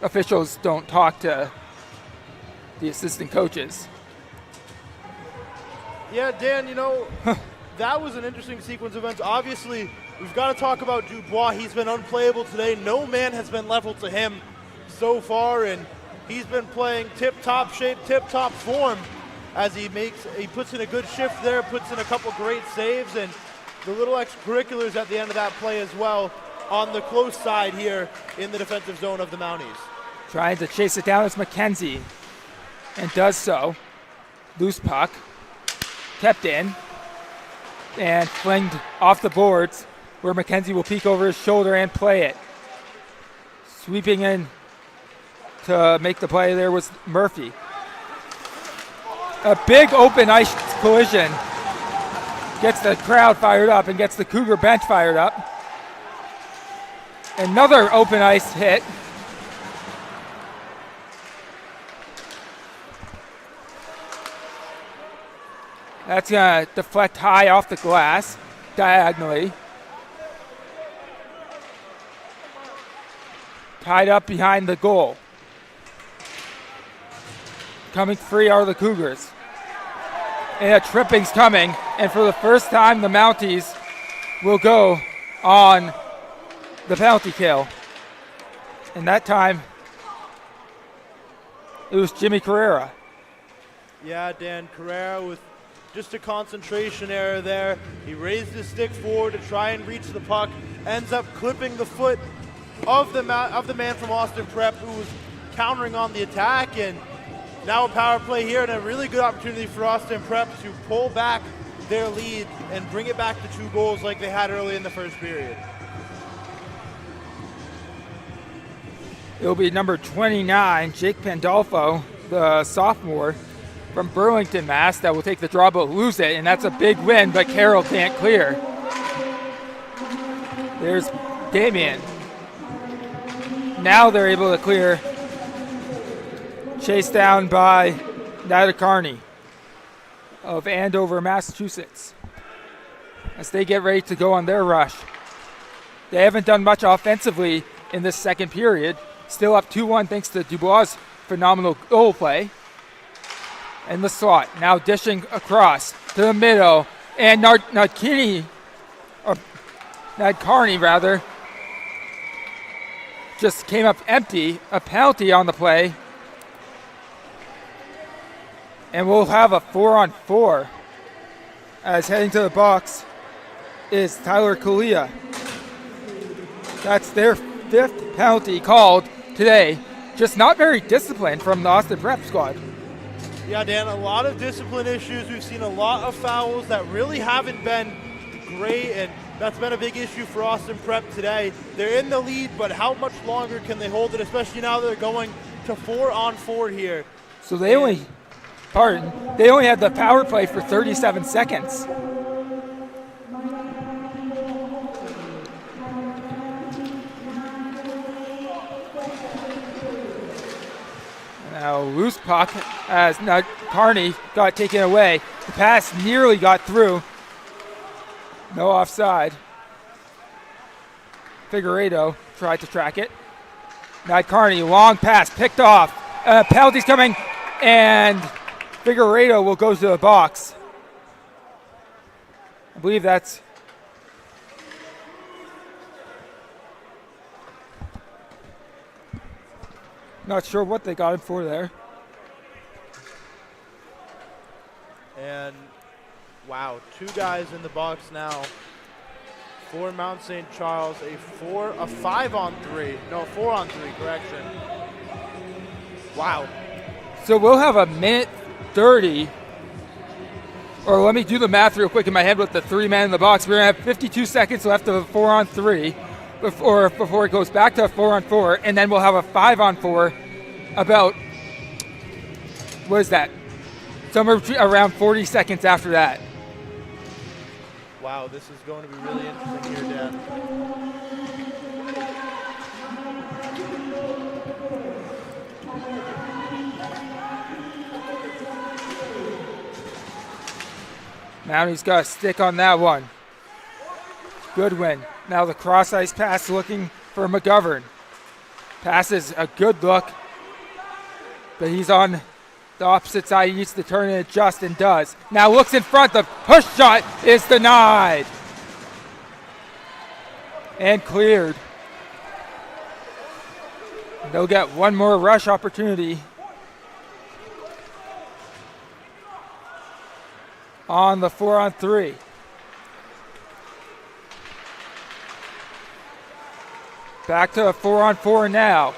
officials don't talk to the assistant coaches. Yeah, Dan, that was an interesting sequence of events. Obviously, we've got to talk about Dubois. He's been unplayable today. No man has been level to him so far, and he's been playing tip-top shape, tip-top form as he puts in a good shift there, puts in a couple great saves, and the little extracurriculars at the end of that play as well on the close side here in the defensive zone of the Mounties. Trying to chase it down is McKenzie, and does so. Loose puck, kept in, and flinged off the boards where McKenzie will peek over his shoulder and play it. Sweeping in to make the play there was Murphy. A big open ice collision gets the crowd fired up and gets the Cougar bench fired up. Another open ice hit. That's going to deflect high off the glass, diagonally. Tied up behind the goal. Coming free are the Cougars. And a tripping's coming, and for the first time the Mounties will go on the penalty kill. And that time it was Jimmy Carrera. Yeah, Dan Carrera with just a concentration error there. He raised his stick forward to try and reach the puck, ends up clipping the foot of the man from Austin Prep who was countering on the attack, and now a power play here and a really good opportunity for Austin Prep to pull back their lead and bring it back to 2 goals like they had early in the first period. It'll be number 29, Jake Pandolfo, the sophomore from Burlington, Mass, that will take the draw but lose it, and that's a big win, but Carroll can't clear. There's Damien. Now they're able to clear. Chased down by Nada Carney of Andover, Massachusetts, as they get ready to go on their rush. They haven't done much offensively in this second period. Still up 2-1 thanks to Dubois' phenomenal goal play. And the slot now dishing across to the middle, and Nadkarni just came up empty. A penalty on the play. And we'll have a 4-on-4 as heading to the box is Tyler Kalia. That's their 5th penalty called today. Just not very disciplined from the Austin Prep squad. Yeah, Dan, a lot of discipline issues. We've seen a lot of fouls that really haven't been great, and that's been a big issue for Austin Prep today. They're in the lead, but how much longer can they hold it, especially now they're going to 4-on-4 here. So they only had the power play for 37 seconds. Now loose puck as Carney got taken away. The pass nearly got through. No offside. Figueiredo tried to track it. Carney, long pass, picked off. Penalty's coming, and Figueiredo will go to the box. I believe that's not sure what they got him for there. And wow, 2 guys in the box now for Mount St. Charles. A 5-on-3. No, 4-on-3, correction. Wow. So we'll have a minute 30, or let me do the math real quick in my head with the 3 men in the box. We're going to have 52 seconds left of a 4-on-3 before it goes back to a 4-on-4, and then we'll have a 5-on-4 about, what is that? Somewhere around 40 seconds after that. Wow, this is going to be really interesting here, Dan. Mounty's got a stick on that one. Goodwin. Now the cross ice pass looking for McGovern. Passes a good look, but he's on the opposite side. He needs to turn and adjust and does. Now looks in front. The push shot is denied and cleared. They'll get one more rush opportunity on the 4-on-3. Back to a 4-on-4 now.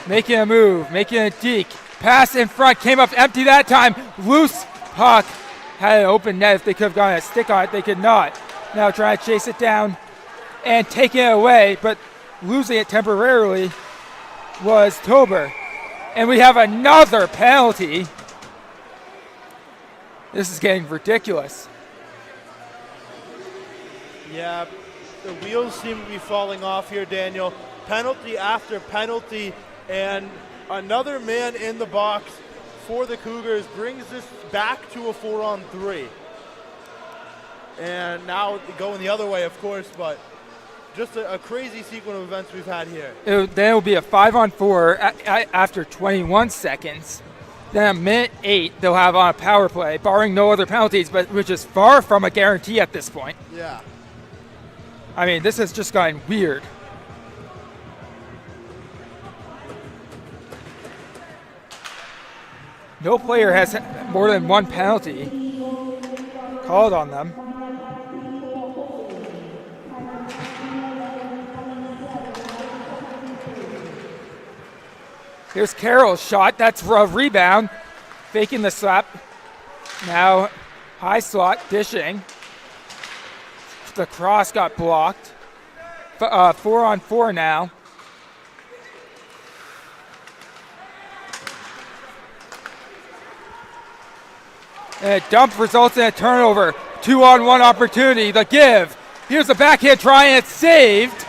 Making a move, making a deke. Pass in front, came up empty that time. Loose puck. Had an open net. If they could have gotten a stick on it, they could not. Now trying to chase it down and taking it away, but losing it temporarily was Tober. And we have another penalty. This is getting ridiculous. Yeah, the wheels seem to be falling off here, Daniel. Penalty after penalty, and another man in the box for the Cougars brings this back to a 4-on-3. And now going the other way, of course, but just a crazy sequence of events we've had here. Then it will be a 5-on-4 after 21 seconds. Then a minute 8 they'll have on a power play, barring no other penalties, but which is far from a guarantee at this point. Yeah. I mean, this has just gotten weird. No player has more than one penalty called on them. Here's Carroll's shot. That's a rebound. Faking the slap. Now high slot, dishing. The cross got blocked. 4-on-4 now. And a dump results in a turnover. 2-on-1 opportunity. The give. Here's a backhand try and it's saved.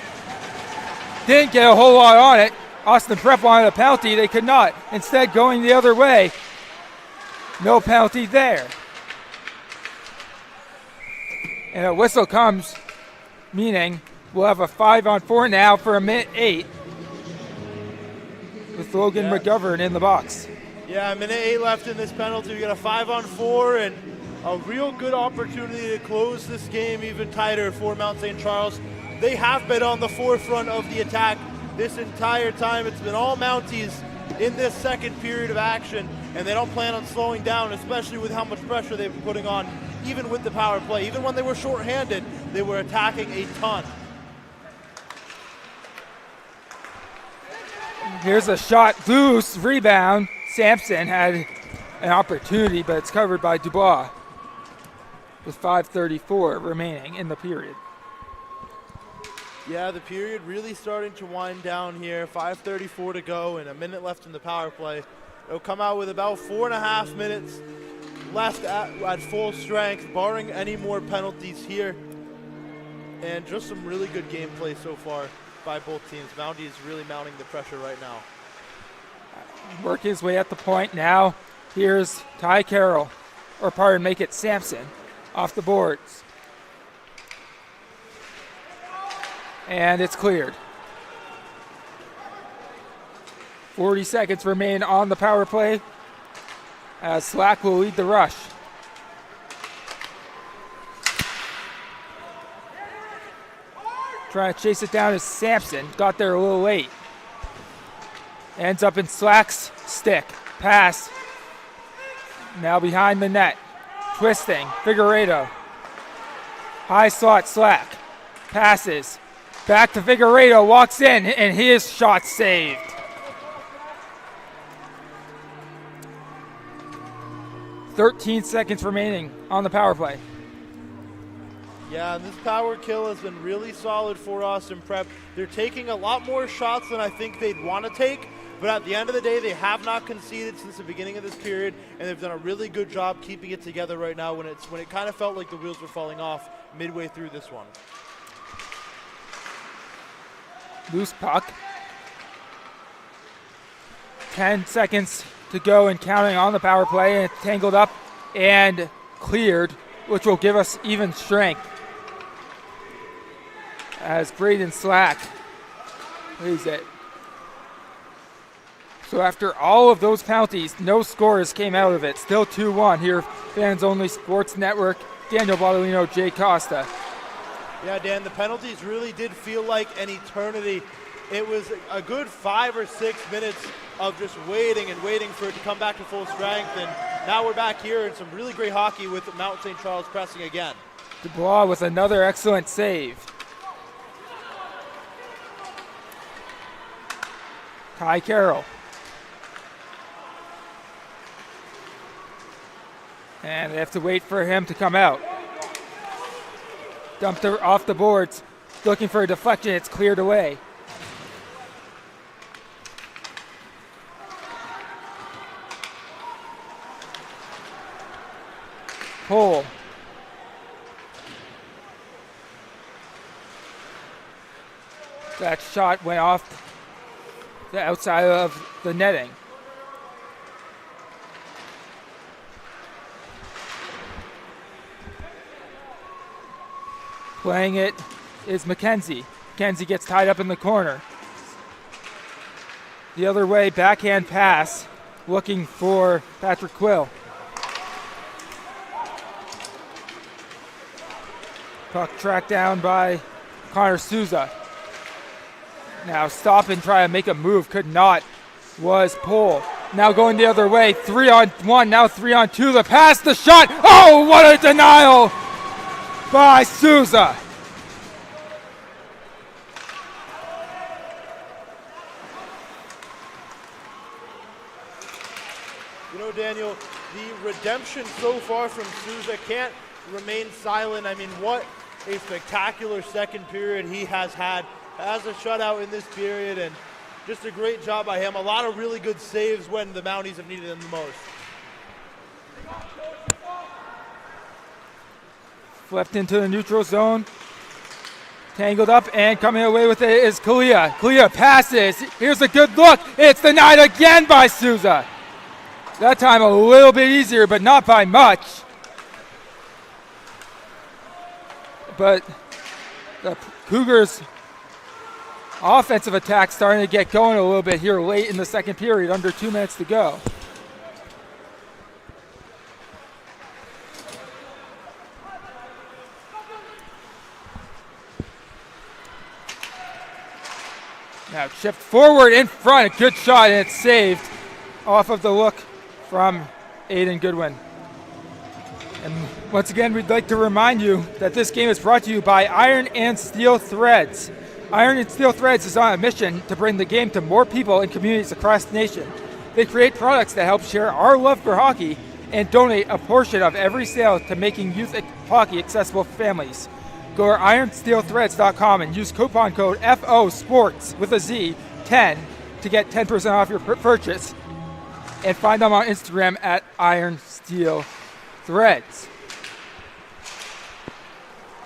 Didn't get a whole lot on it. Austin Prep wanted a penalty. They could not. Instead, going the other way. No penalty there. And a whistle comes, meaning we'll have a 5-on-4 now for a minute 8 with Logan McGovern in the box. Yeah, a minute 8 left in this penalty. We got a 5-on-4 and a real good opportunity to close this game even tighter for Mount St. Charles. They have been on the forefront of the attack this entire time. It's been all Mounties in this second period of action, and they don't plan on slowing down, especially with how much pressure they've been putting on, even with the power play. Even when they were shorthanded, they were attacking a ton. Here's a shot, loose, rebound. Sampson had an opportunity, but it's covered by Dubois with 5:34 remaining in the period. Yeah, the period really starting to wind down here. 5:34 to go and a minute left in the power play. It'll come out with about 4.5 minutes left at full strength, barring any more penalties here. And just some really good gameplay so far by both teams. Mountie is really mounting the pressure right now. Working his way at the point now. Here's Ty Carroll, or pardon, make it Sampson, off the boards. And it's cleared. 40 seconds remain on the power play as Slack will lead the rush. Trying to chase it down is Sampson. Got there a little late. Ends up in Slack's stick. Pass. Now behind the net. Twisting. Figueredo. High slot Slack. Passes. Back to Figueredo. Walks in and his shot saved. "13 seconds remaining on the power play." Yeah, and this power kill has been really solid for Austin Prep. They're taking a lot more shots than I think they'd want to take, but at the end of the day, they have not conceded since the beginning of this period, and they've done a really good job keeping it together right now when it kind of felt like the wheels were falling off midway through this one. Loose puck. 10 seconds to go and counting on the power play, and it's tangled up and cleared which will give us even strength. As Braden Slack leads it. So after all of those penalties, no scores came out of it. Still 2-1 here, Fans Only Sports Network. Daniel Baldolino, Jay Costa. Yeah, Dan, the penalties really did feel like an eternity. It was a good 5 or 6 minutes of just waiting and waiting for it to come back to full strength. And now we're back here in some really great hockey with Mount St. Charles pressing again. Dubois with another excellent save. Ty Carroll. And they have to wait for him to come out. Dumped her off the boards, looking for a deflection. It's cleared away. Cole. That shot went off the outside of the netting. Playing it is McKenzie. McKenzie gets tied up in the corner. The other way, backhand pass, looking for Patrick Quill. Puck tracked down by Connor Souza. Now stop and try to make a move, could not, was Pohl. Now going the other way, 3-on-1, now 3-on-2, the pass, the shot, oh, what a denial by Souza. You know, Daniel, the redemption so far from Souza can't remain silent. I mean, what a spectacular second period he has had as a shutout in this period, and just a great job by him. A lot of really good saves when the Mounties have needed them the most. Flipped into the neutral zone. Tangled up and coming away with it is Kalia. Kalia passes. Here's a good look. It's denied again by Souza. That time a little bit easier, but not by much. But the Cougars' offensive attack starting to get going a little bit here late in the second period, under 2 minutes to go. Now chipped forward in front, a good shot, and it's saved off of the look from Aiden Goodwin. And once again, we'd like to remind you that this game is brought to you by Iron and Steel Threads. Iron and Steel Threads is on a mission to bring the game to more people and communities across the nation. They create products that help share our love for hockey and donate a portion of every sale to making youth hockey accessible for families. Go to ironsteelthreads.com and use coupon code FOSPORTS with a Z 10 to get 10% off your purchase. And find them on Instagram at Iron Steel Threads.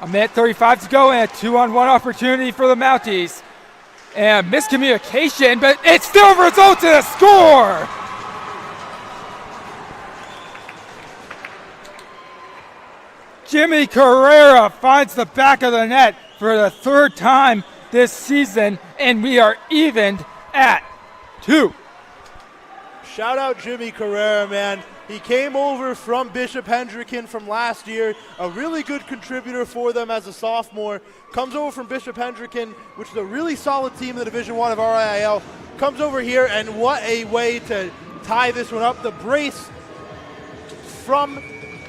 A minute 35 to go and a 2-on-1 opportunity for the Mounties. And miscommunication, but it still results in a score! Jimmy Carrera finds the back of the net for the third time this season, and we are evened at 2. Shout out Jimmy Carrera, man. He came over from Bishop Hendricken from last year, a really good contributor for them as a sophomore. Comes over from Bishop Hendricken, which is a really solid team in the Division I of RIL. Comes over here, and what a way to tie this one up. The brace from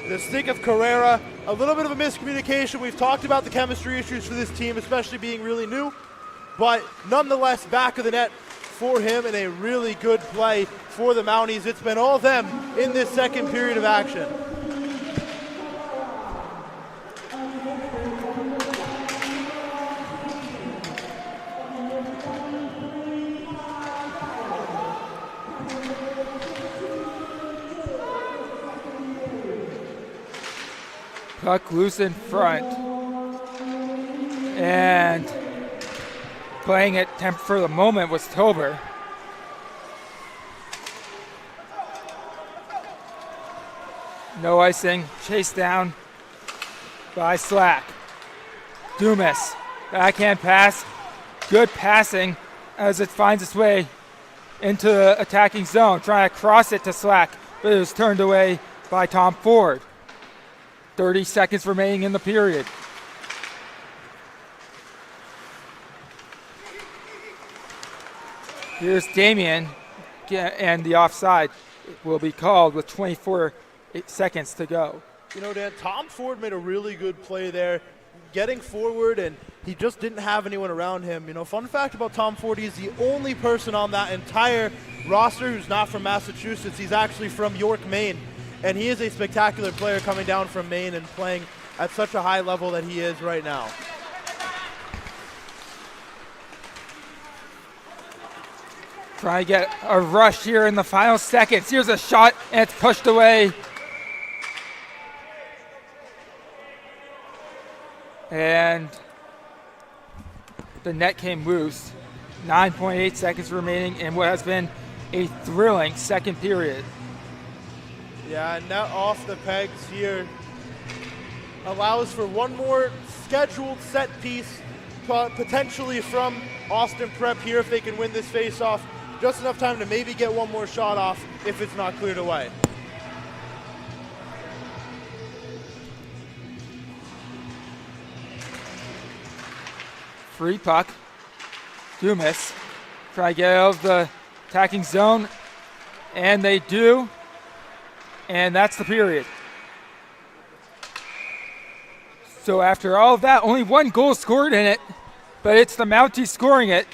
the stick of Carrera. A little bit of a miscommunication. We've talked about the chemistry issues for this team, especially being really new. But nonetheless, back of the net for him and a really good play for the Mounties. It's been all them in this second period of action. Puck loose in front. And playing it temp for the moment was Tober. No icing, chase down by Slack. Dumas, backhand pass, good passing as it finds its way into the attacking zone, trying to cross it to Slack, but it was turned away by Tom Ford. 30 seconds remaining in the period. Here's Damian, and the offside will be called with 24 seconds to go. You know, Dan, Tom Ford made a really good play there, getting forward, and he just didn't have anyone around him. You know, fun fact about Tom Ford, he's the only person on that entire roster who's not from Massachusetts. He's actually from York, Maine, and he is a spectacular player coming down from Maine and playing at such a high level that he is right now. Trying to get a rush here in the final seconds. Here's a shot, and it's pushed away. And the net came loose. 9.8 seconds remaining in what has been a thrilling second period. Yeah, net off the pegs here. Allows for one more scheduled set piece, potentially from Austin Prep here if they can win this face-off. Just enough time to maybe get one more shot off if it's not cleared away. Free puck. Dumas try to get out of the attacking zone, and they do, and that's the period. So after all of that, only one goal scored in it, but it's the Mounties scoring it,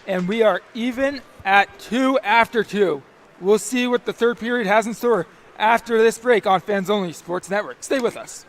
and we are even at 2 after 2. We'll see what the third period has in store after this break on Fans Only Sports Network. Stay with us.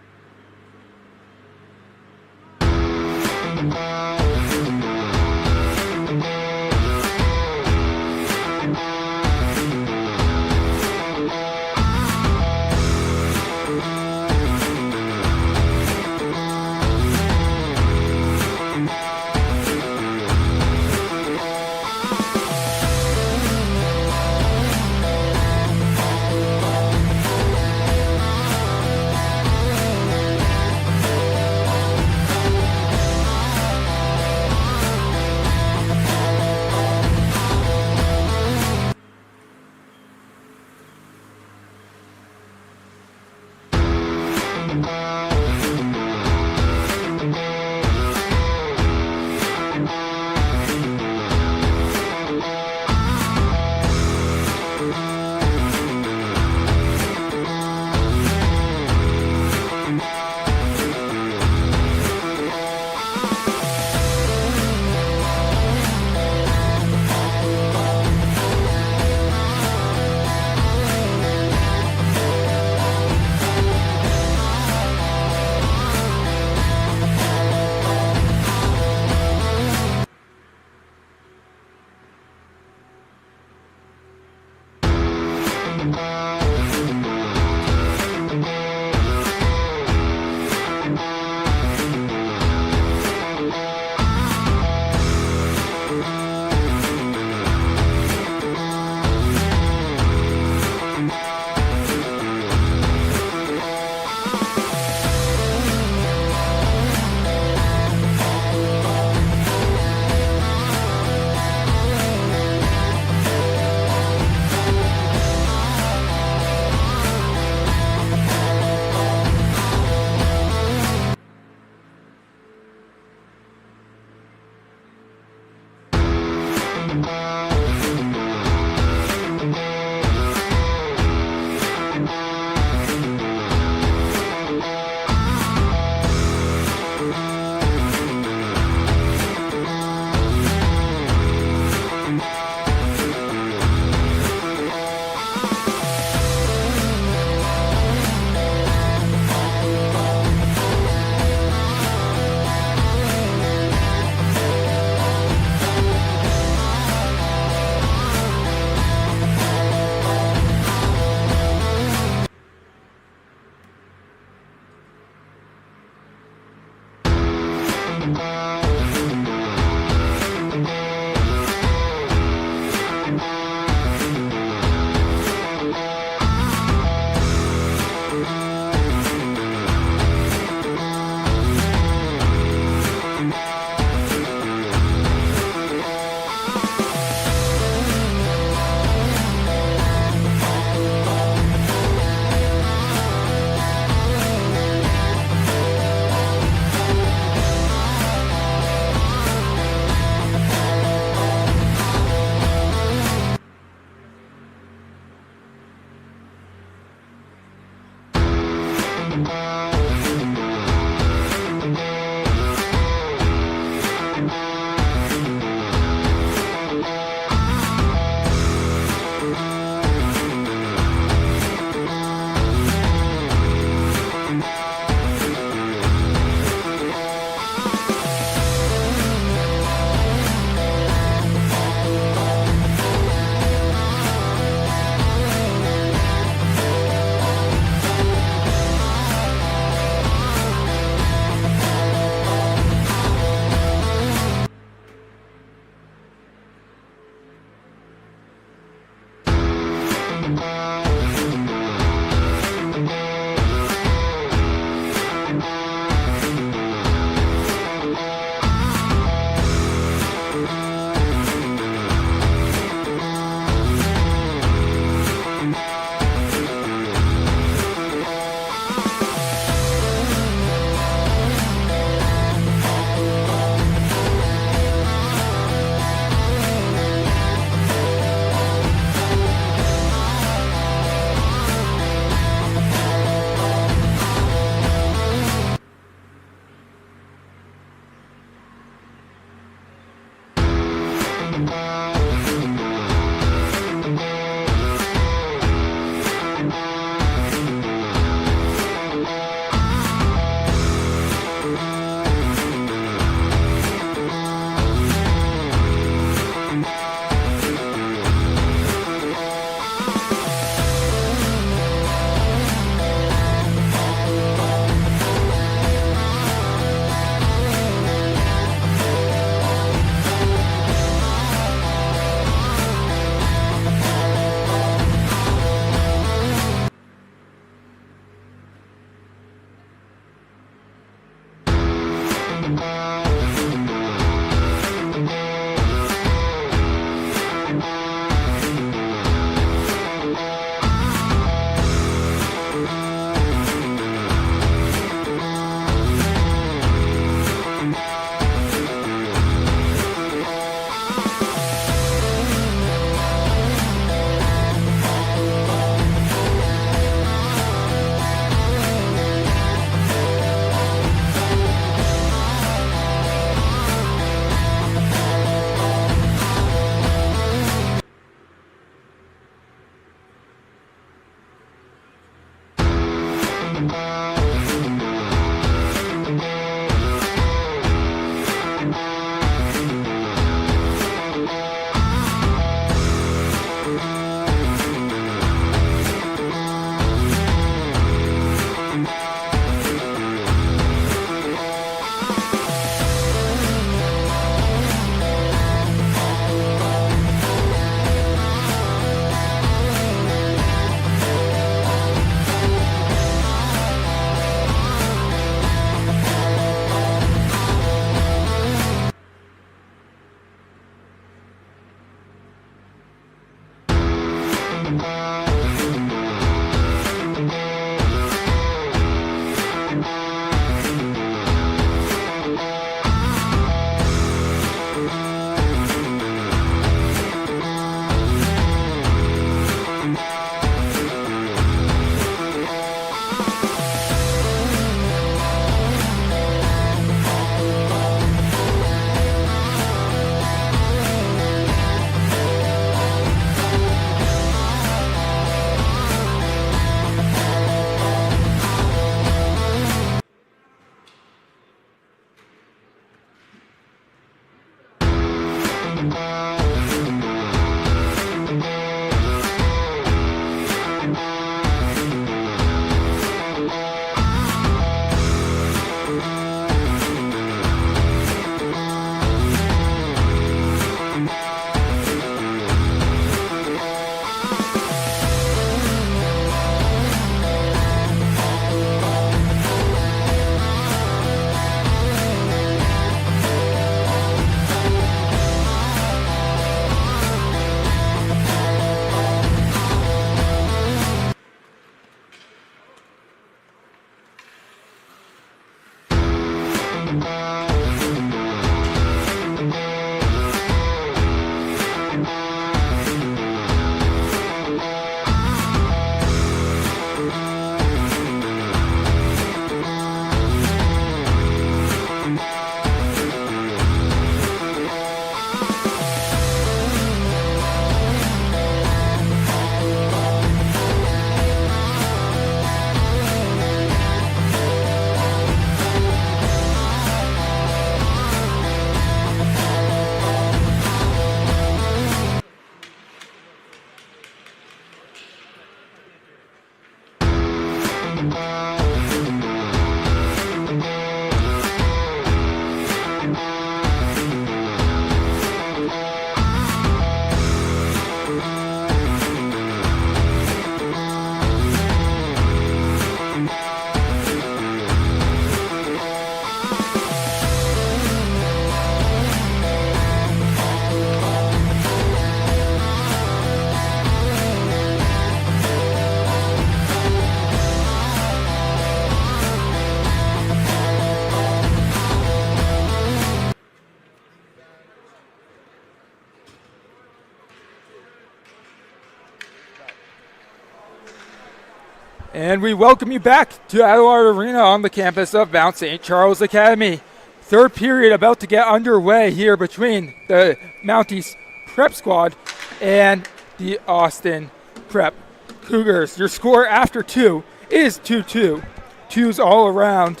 And we welcome you back to Adelaide Arena on the campus of Mount St. Charles Academy. Third period about to get underway here between the Mounties Prep squad and the Austin Prep Cougars. Your score after 2 is 2-2. Twos all around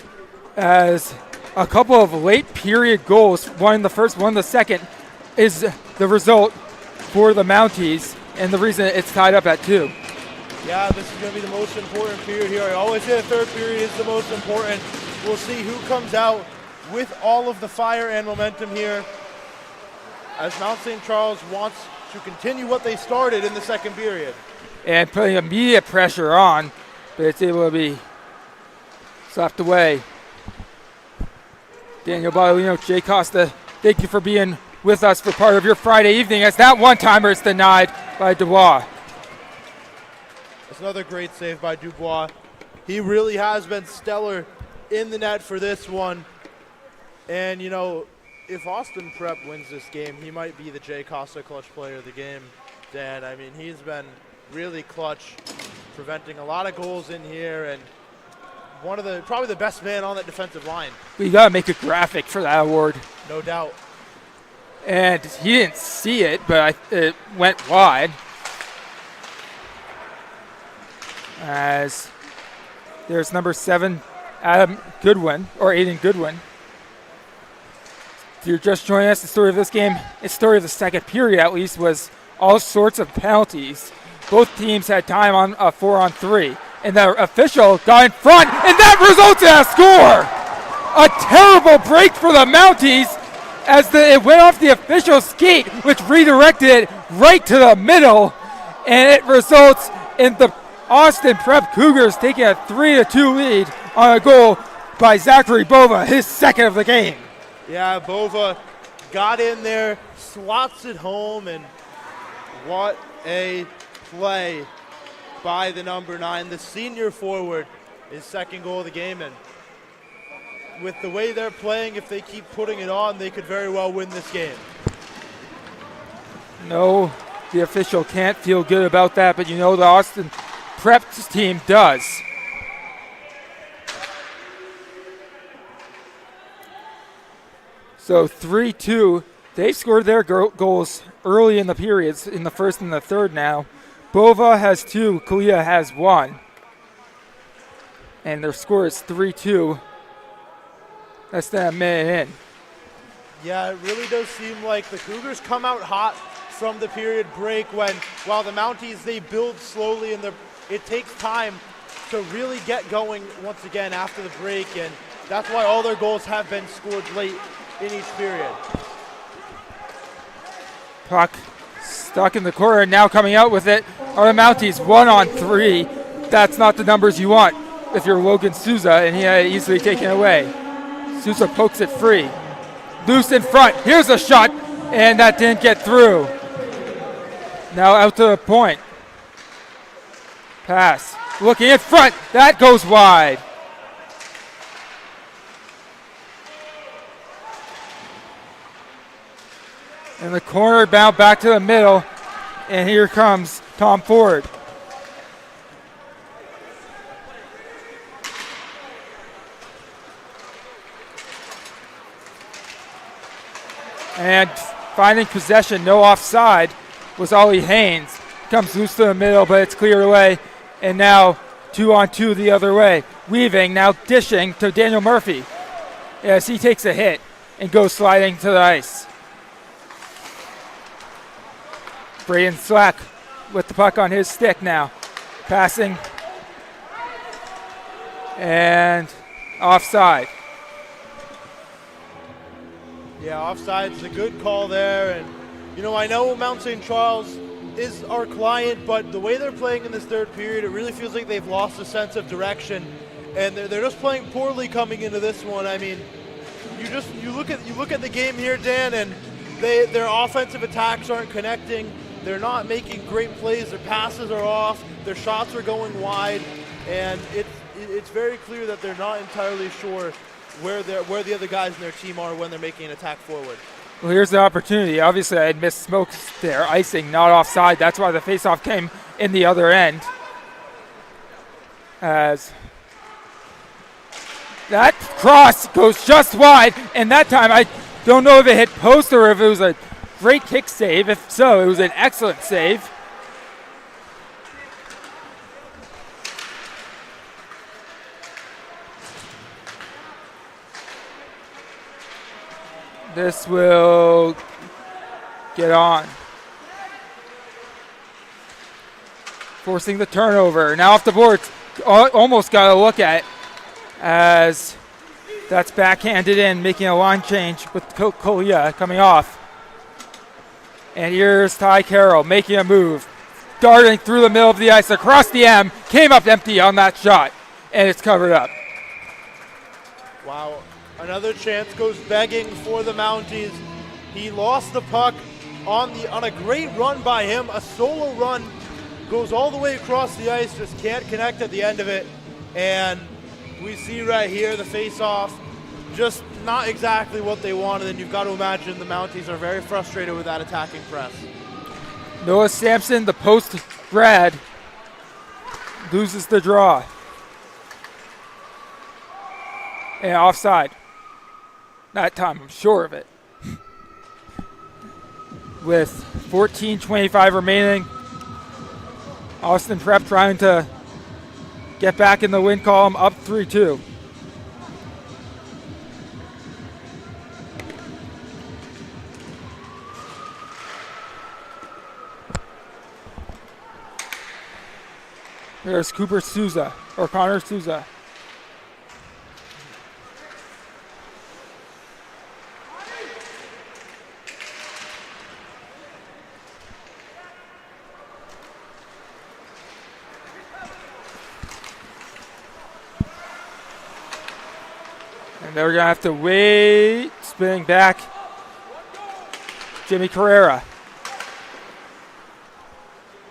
as a couple of late period goals, one in the first, one in the second, is the result for the Mounties and the reason it's tied up at 2. Yeah, this is going to be the most important period here. I always say the third period is the most important. We'll see who comes out with all of the fire and momentum here as Mount St. Charles wants to continue what they started in the second period. And putting immediate pressure on, but it's able to be slapped away. Daniel Baudolino, Jay Costa, thank you for being with us for part of your Friday evening as that one-timer is denied by Dubois. That's another great save by Dubois. He really has been stellar in the net for this one. And, you know, if Austin Prep wins this game, he might be the Jay Costa clutch player of the game, Dan. I mean, he's been really clutch, preventing a lot of goals in here, and probably the best man on that defensive line. We got to make a graphic for that award. No doubt. And he didn't see it, but it went wide. As there's number 7, Aiden Goodwin. If you're just joining us, the story of this game, the story of the second period at least, was all sorts of penalties. Both teams had time on a 4-on-3, and the official got in front, and that results in a score! A terrible break for the Mounties as it went off the official's skate, which redirected it right to the middle, and it results in the Austin Prep Cougars taking a 3-2 lead on a goal by Zachary Bova, his second of the game. Yeah, Bova got in there, slots it home, and what a play by the number 9, the senior forward, his second goal of the game. And with the way they're playing, if they keep putting it on, they could very well win this game. No, the official can't feel good about that, but you know the Austin Prep team does. So 3-2, they've scored their goals early in the periods, in the first and the third now. Bova has 2, Kalia has 1. And their score is 3-2. Less than a minute in. Yeah, it really does seem like the Cougars come out hot from the period break while the Mounties, they build slowly and it takes time to really get going once again after the break, and that's why all their goals have been scored late in each period. Puck stuck in the corner, now coming out with it are the Mounties, 1-on-3. That's not the numbers you want if you're Logan Souza, and he had it easily taken away. Souza pokes it free. Loose in front, here's a shot, and that didn't get through. Now out to the point. Pass, looking in front, that goes wide. And the corner bound back to the middle, and here comes Tom Ford. And finding possession, no offside, was Ollie Haynes. Comes loose to the middle, but it's cleared away. And now 2-on-2 the other way. Weaving, now dishing to Daniel Murphy as he takes a hit and goes sliding to the ice. Braden Slack with the puck on his stick now. Passing. And offside. Yeah, offside's a good call there. And, you know, I know Mount St. Charles is our client, but the way they're playing in this third period, it really feels like they've lost a sense of direction. And they're just playing poorly coming into this one. I mean, you look at the game here, Dan, and their offensive attacks aren't connecting. They're not making great plays. Their passes are off. Their shots are going wide, and it's very clear that they're not entirely sure where the other guys in their team are when they're making an attack forward. Well, here's the opportunity. Obviously, I had missed Smokes there. Icing, not offside. That's why the faceoff came in the other end. as that cross goes just wide, and that time I don't know if it hit post or if it was a great kick save. If so, it was an excellent save. This will get on. Forcing the turnover. Now off the boards. Almost got a look at it as that's backhanded in, making a line change with Kolia coming off. And here's Ty Carroll making a move. Darting through the middle of the ice across the M. Came up empty on that shot. And it's covered up. Wow. Another chance goes begging for the Mounties. He lost the puck on a great run by him. A solo run goes all the way across the ice, just can't connect at the end of it. And we see right here the face-off, just not exactly what they wanted. And you've got to imagine the Mounties are very frustrated with that attacking press. Noah Sampson, the post grad, loses the draw. And offside. That time, I'm sure of it. With 14:25 remaining, Austin Prep trying to get back in the win column, up 3-2. There's Connor Souza. And they're going to have to wait. Spinning back. Jimmy Carrera.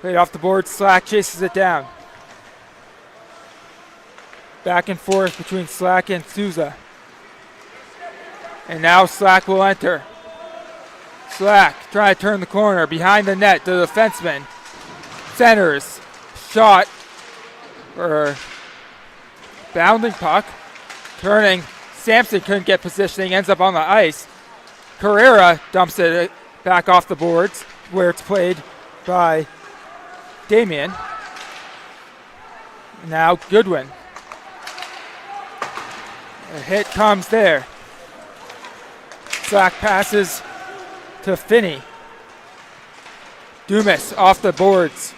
Played off the board. Slack chases it down. Back and forth between Slack and Souza. And now Slack will enter. Slack trying to turn the corner. Behind the net, the defenseman. Centers. Shot. Or bounding puck. Turning. Sampson couldn't get positioning, ends up on the ice. Carrera dumps it back off the boards where it's played by Damien. Now Goodwin. A hit comes there. Slack passes to Finney. Dumas off the boards.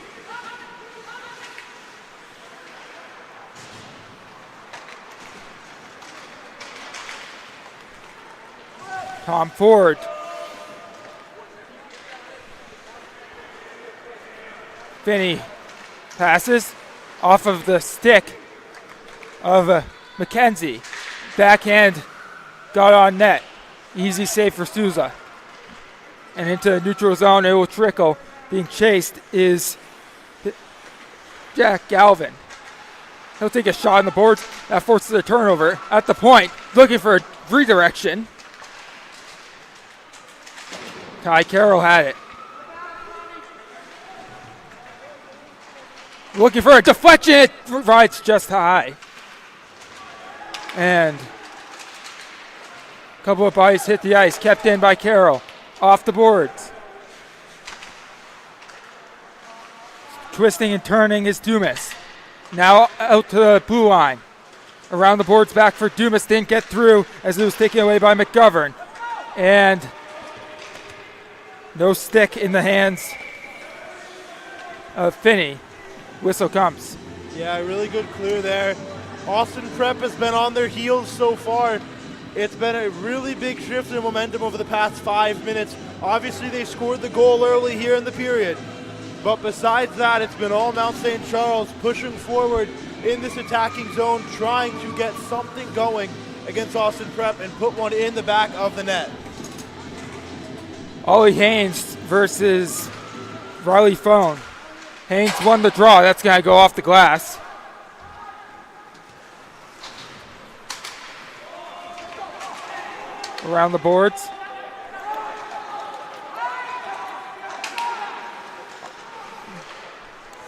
Tom Ford. Finney passes off of the stick of McKenzie. Backhand got on net. Easy save for Souza. And into the neutral zone, it will trickle. Being chased is Jack Galvin. He'll take a shot on the boards. That forces a turnover at the point. Looking for a redirection. Ty Carroll had it. Looking for a deflection. It rides just high. And a couple of bodies hit the ice. Kept in by Carroll. Off the boards. Twisting and turning is Dumas. Now out to the blue line. Around the boards back for Dumas. Didn't get through as it was taken away by McGovern. And no stick in the hands of Finney. Whistle comes. Yeah, really good clear there. Austin Prep has been on their heels so far. It's been a really big shift in momentum over the past 5 minutes. Obviously, they scored the goal early here in the period. But besides that, it's been all Mount St. Charles pushing forward in this attacking zone, trying to get something going against Austin Prep and put one in the back of the net. Ollie Haynes versus Riley Phone. Haynes won the draw. That's going to go off the glass. Around the boards.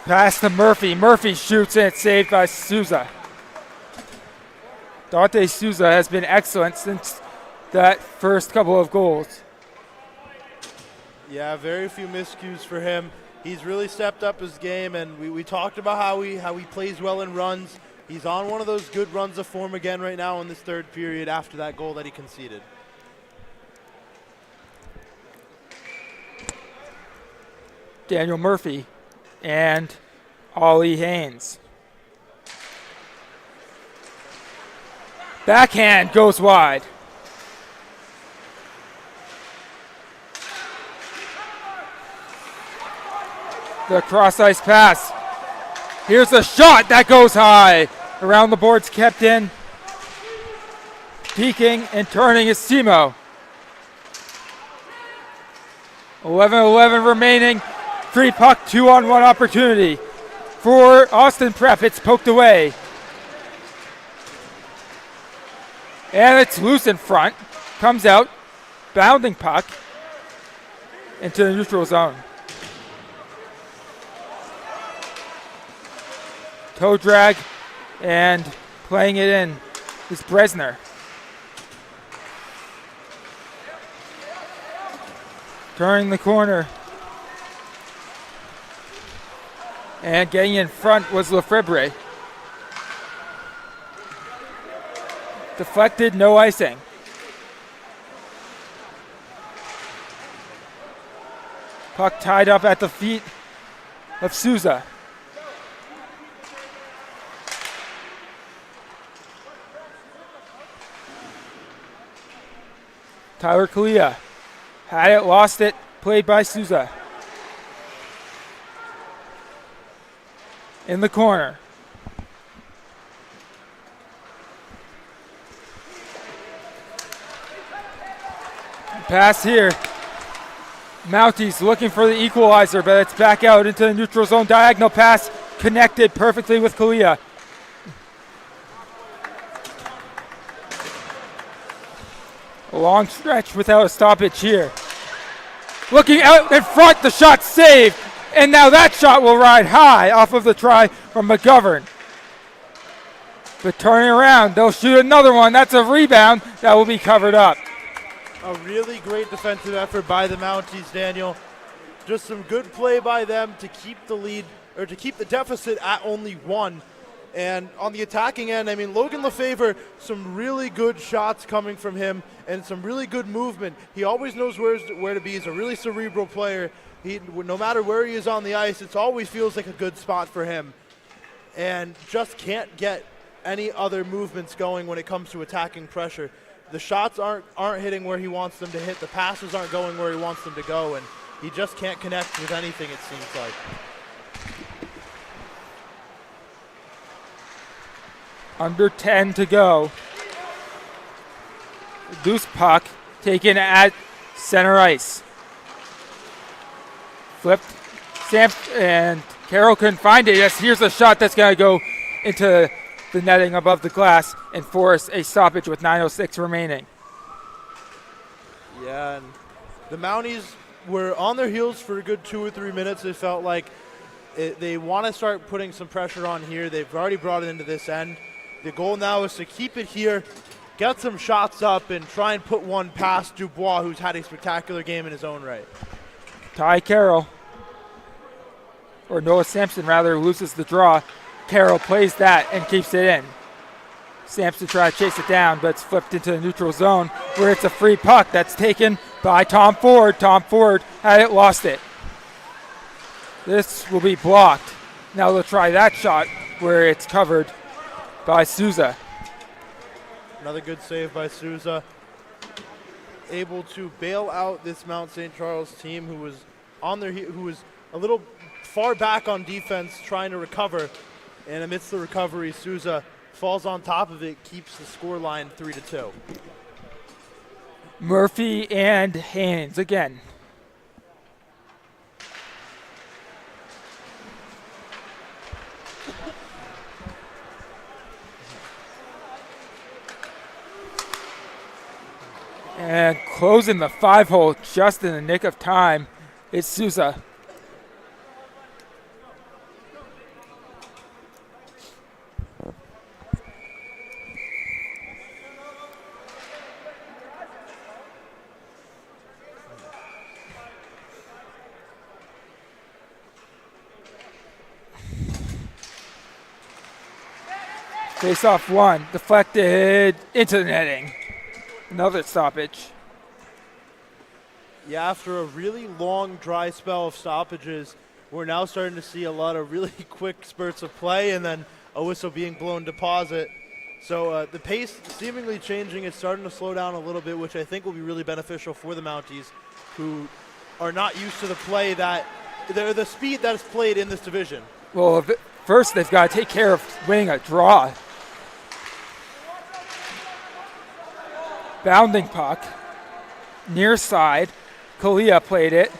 Pass to Murphy. Murphy shoots and it's saved by Souza. Dante Souza has been excellent since that first couple of goals. Yeah, very few miscues for him. He's really stepped up his game, and we talked about how he plays well in runs. He's on one of those good runs of form again right now in this third period after that goal that he conceded. Daniel Murphy and Ollie Haynes. Backhand goes wide. The cross-ice pass. Here's a shot that goes high. Around the boards kept in. Peeking and turning is Simo. 11-11 remaining. Free puck, 2-on-1 opportunity. For Austin Prep, it's poked away. And it's loose in front. Comes out. Bounding puck into the neutral zone. Toe drag and playing it in is Bresner. Turning the corner. And getting in front was Lefebvre. Deflected, no icing. Puck tied up at the feet of Souza. Tyler Kalia had it, lost it, played by Souza. In the corner. Pass here. Mounties looking for the equalizer, but it's back out into the neutral zone. Diagonal pass connected perfectly with Kalia. A long stretch without a stoppage here. Looking out in front, the shot saved. And now that shot will ride high off of the try from McGovern. But turning around, they'll shoot another one. That's a rebound that will be covered up. A really great defensive effort by the Mounties, Daniel. Just some good play by them to keep the lead, or to keep the deficit at only one. And on the attacking end, I mean, Logan Lefebvre, some really good shots coming from him and some really good movement. He always knows where to be. He's a really cerebral player. No matter where he is on the ice, it always feels like a good spot for him. And just can't get any other movements going when it comes to attacking pressure. The shots aren't hitting where he wants them to hit. The passes aren't going where he wants them to go. And he just can't connect with anything, it seems like. Under 10 to go. Loose puck taken at center ice. Flipped. And Carroll couldn't find it. Yes, here's a shot that's going to go into the netting above the glass and force a stoppage with 9:06 remaining. Yeah, and the Mounties were on their heels for a good 2 or 3 minutes. It felt like they want to start putting some pressure on here. They've already brought it into this end. The goal now is to keep it here, get some shots up, and try and put one past Dubois, who's had a spectacular game in his own right. Ty Carroll, or Noah Sampson rather, loses the draw. Carroll plays that and keeps it in. Sampson tries to chase it down, but it's flipped into the neutral zone where it's a free puck that's taken by Tom Ford. Tom Ford had it, lost it. This will be blocked. Now they'll try that shot where it's covered by Souza. Another good save by Souza. Able to bail out this Mount St. Charles team who was a little far back on defense trying to recover. And amidst the recovery, Souza falls on top of it, keeps the score line 3-2. Murphy and Haynes again. And closing the 5-hole just in the nick of time is Souza. Face off one, deflected into the netting. Another stoppage. Yeah, after a really long dry spell of stoppages, we're now starting to see a lot of really quick spurts of play and then a whistle being blown to pause it. So the pace seemingly changing. It's starting to slow down a little bit, which I think will be really beneficial for the Mounties, who are not used to the speed that is played in this division. Well, first they've got to take care of winning a draw. Bounding puck. Near side. Kalia played it.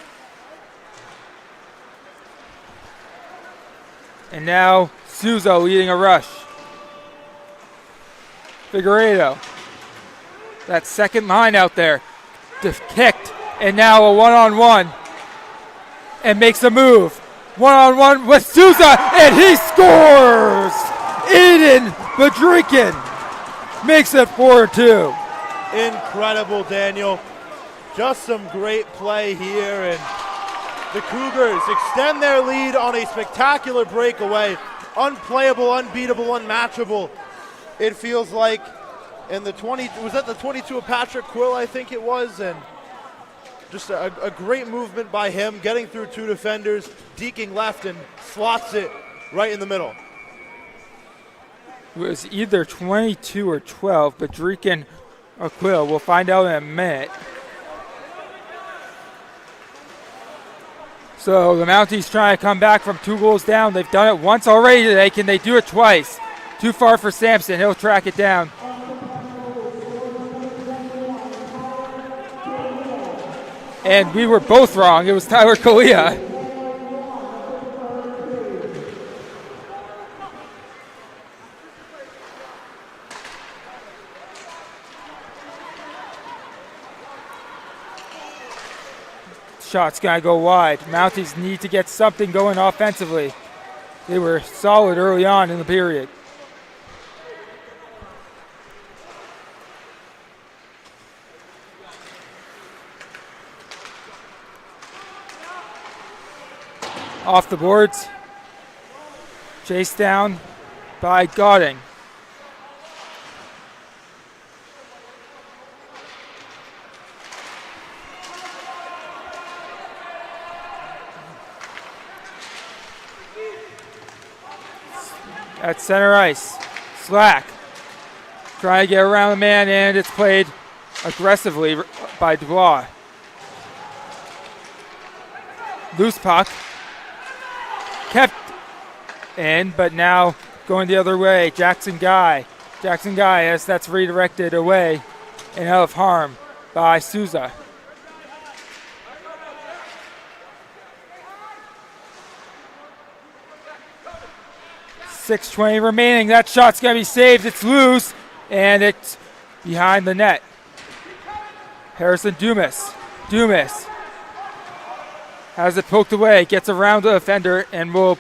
And now Souza leading a rush. Figueiredo. That second line out there. Just kicked. And now a one-on-one. And makes a move. One-on-one with Souza. And he scores! Aiden Bedrikin makes it 4-2. Incredible, Daniel. Just some great play here, and the Cougars extend their lead on a spectacular breakaway. Unplayable, unbeatable, unmatchable. It feels like in the 22 of Patrick Quill, I think it was, and just a great movement by him, getting through two defenders, deking left and slots it right in the middle. It was either 22 or 12, but Bedrikin or Quill, we'll find out in a minute. So the Mounties trying to come back from 2 goals down. They've done it once already today. Can they do it twice? Too far for Sampson. He'll track it down. And we were both wrong. It was Tyler Kalia. Shot's gonna go wide. Mounties need to get something going offensively. They were solid early on in the period. Off the boards. Chased down by Gauding. At center ice, Slack trying to get around the man, and it's played aggressively by Dubois. Loose puck, kept in, but now going the other way. Jackson Guy, as that's redirected away and out of harm by Souza. 6:20 remaining. That shot's going to be saved. It's loose, and it's behind the net. Harrison Dumas. Dumas has it poked away, gets around the defender, and will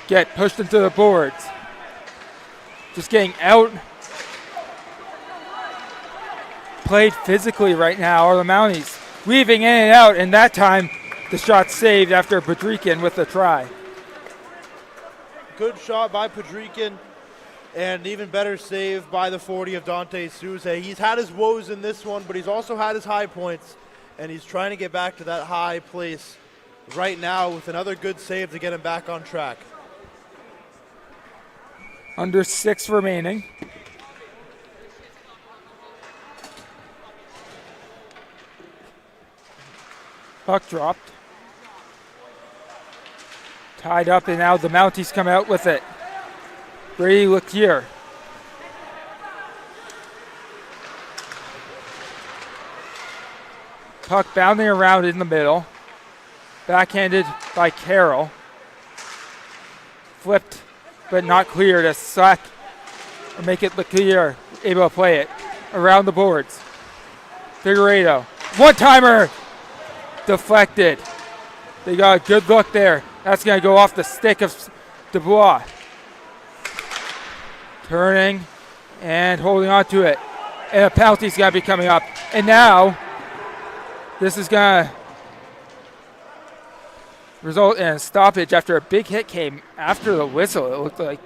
get pushed into the boards. Just getting out. Played physically right now are the Mounties. Weaving in and out, and that time the shot saved after Bedrikin with a try. Good shot by Bedrikin, and even better save by the 40 of Dante Souza. He's had his woes in this one, but he's also had his high points, and he's trying to get back to that high place right now with another good save to get him back on track. Under 6 remaining. Puck dropped. Tied up, and now the Mounties come out with it. Brady Leclerc. Puck bounding around in the middle. Backhanded by Carroll. Flipped, but not cleared as Slack or make it Leclerc able to play it around the boards. Figueiredo. One-timer! Deflected. They got a good look there. That's going to go off the stick of Dubois. Turning and holding on to it. And a penalty's going to be coming up. And now, this is going to result in a stoppage after a big hit came after the whistle, it looked like.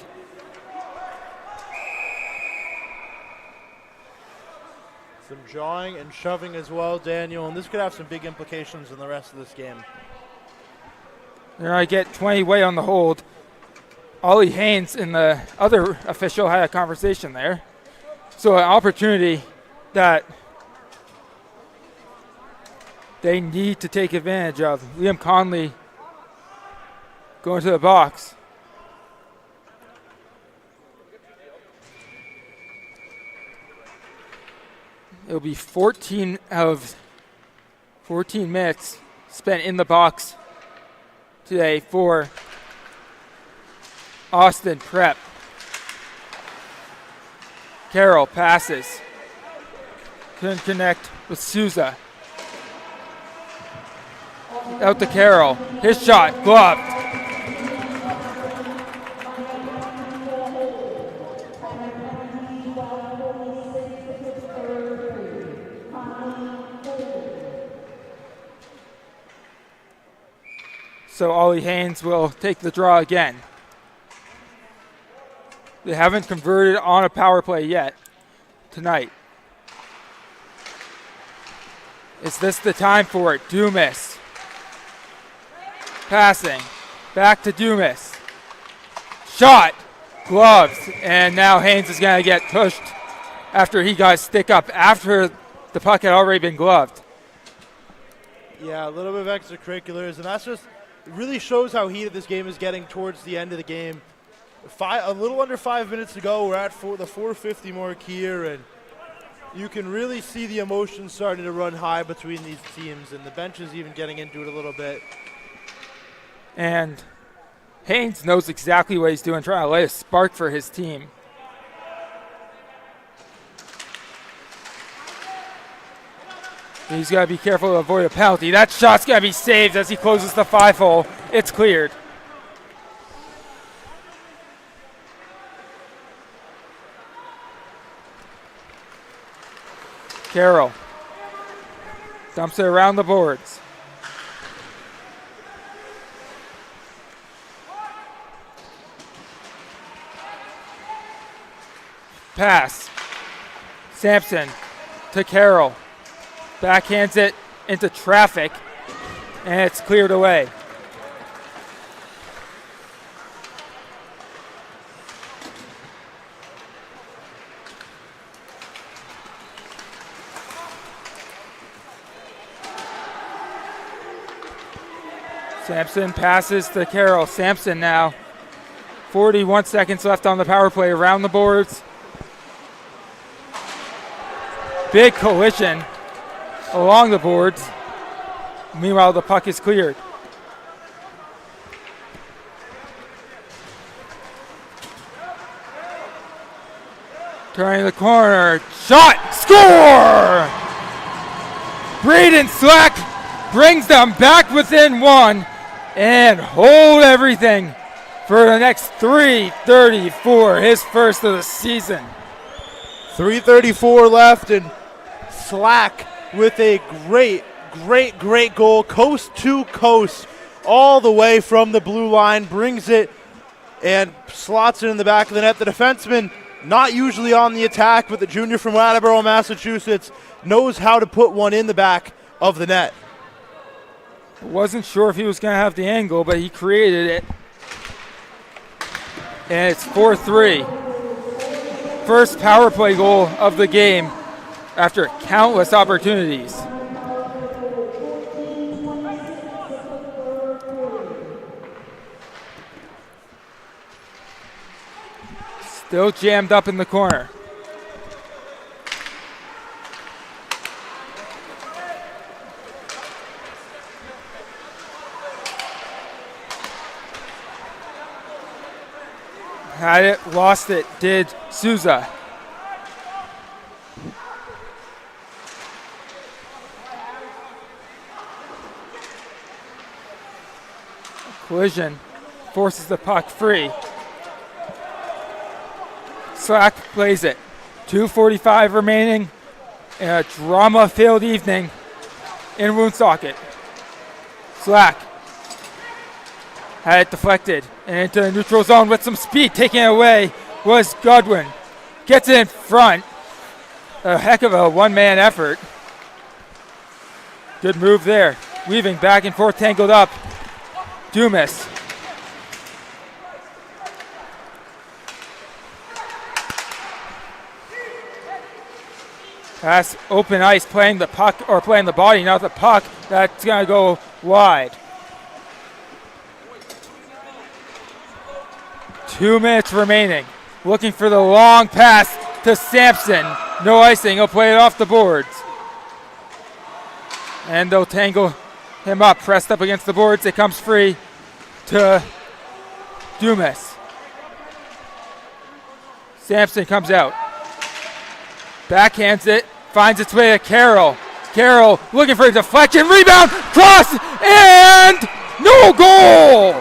Some jawing and shoving as well, Daniel, and this could have some big implications in the rest of this game. There I get 20 way on the hold. Ollie Haynes and the other official had a conversation there. So an opportunity that they need to take advantage of. Liam Conley going to the box. It'll be 14 of 14 minutes spent in the box today for Austin Prep. Carroll passes. Couldn't connect with Souza. Out to Carroll. His shot, gloved. So Ollie Haynes will take the draw again. They haven't converted on a power play yet tonight. Is this the time for it? Dumas. Passing. Back to Dumas. Shot. Gloves. And now Haynes is going to get pushed after he got stick up after the puck had already been gloved. Yeah, a little bit of extracurriculars, and that's just, it really shows how heated this game is getting towards the end of the game. A little under 5 minutes to go. We're at the 4:50 mark here, and you can really see the emotions starting to run high between these teams, and the bench is even getting into it a little bit. And Haynes knows exactly what he's doing, trying to light a spark for his team. He's got to be careful to avoid a penalty. That shot's got to be saved as he closes the 5-hole. It's cleared. Carroll dumps it around the boards. Pass. Sampson to Carroll. Backhands it into traffic, and it's cleared away. Sampson passes to Carroll. Sampson now. 41 seconds left on the power play around the boards. Big collision along the boards. Meanwhile, the puck is cleared. Turning the corner. Shot! Score! Braden Slack brings them back within one and hold everything for the next 3:34, his first of the season. 3:34 left, and Slack with a great goal, coast to coast, all the way from the blue line, brings it and slots it in the back of the net. The defenseman, not usually on the attack, but the junior from Attleboro, Massachusetts, knows how to put one in the back of the net. Wasn't sure if he was going to have the angle, but he created it. And it's 4-3. First power play goal of the game after countless opportunities. Still jammed up in the corner. Had it, lost it, did Souza. Collision forces the puck free. Slack plays it. 2:45 remaining in a drama-filled evening in Woonsocket. Slack had it deflected and into the neutral zone with some speed. Taking it away was Godwin. Gets it in front. a heck of a one-man effort. Good move there. Weaving back and forth, tangled up. Dumas. Pass open ice, playing the puck or playing the body, not the puck. That's going to go wide. 2 minutes remaining. Looking for the long pass to Sampson. No icing. He'll play it off the boards. And they'll tangle him up, pressed up against the boards. It comes free to Dumas. Sampson comes out. Backhands it, finds its way to Carroll. Carroll looking for a deflection, rebound, cross, and no goal!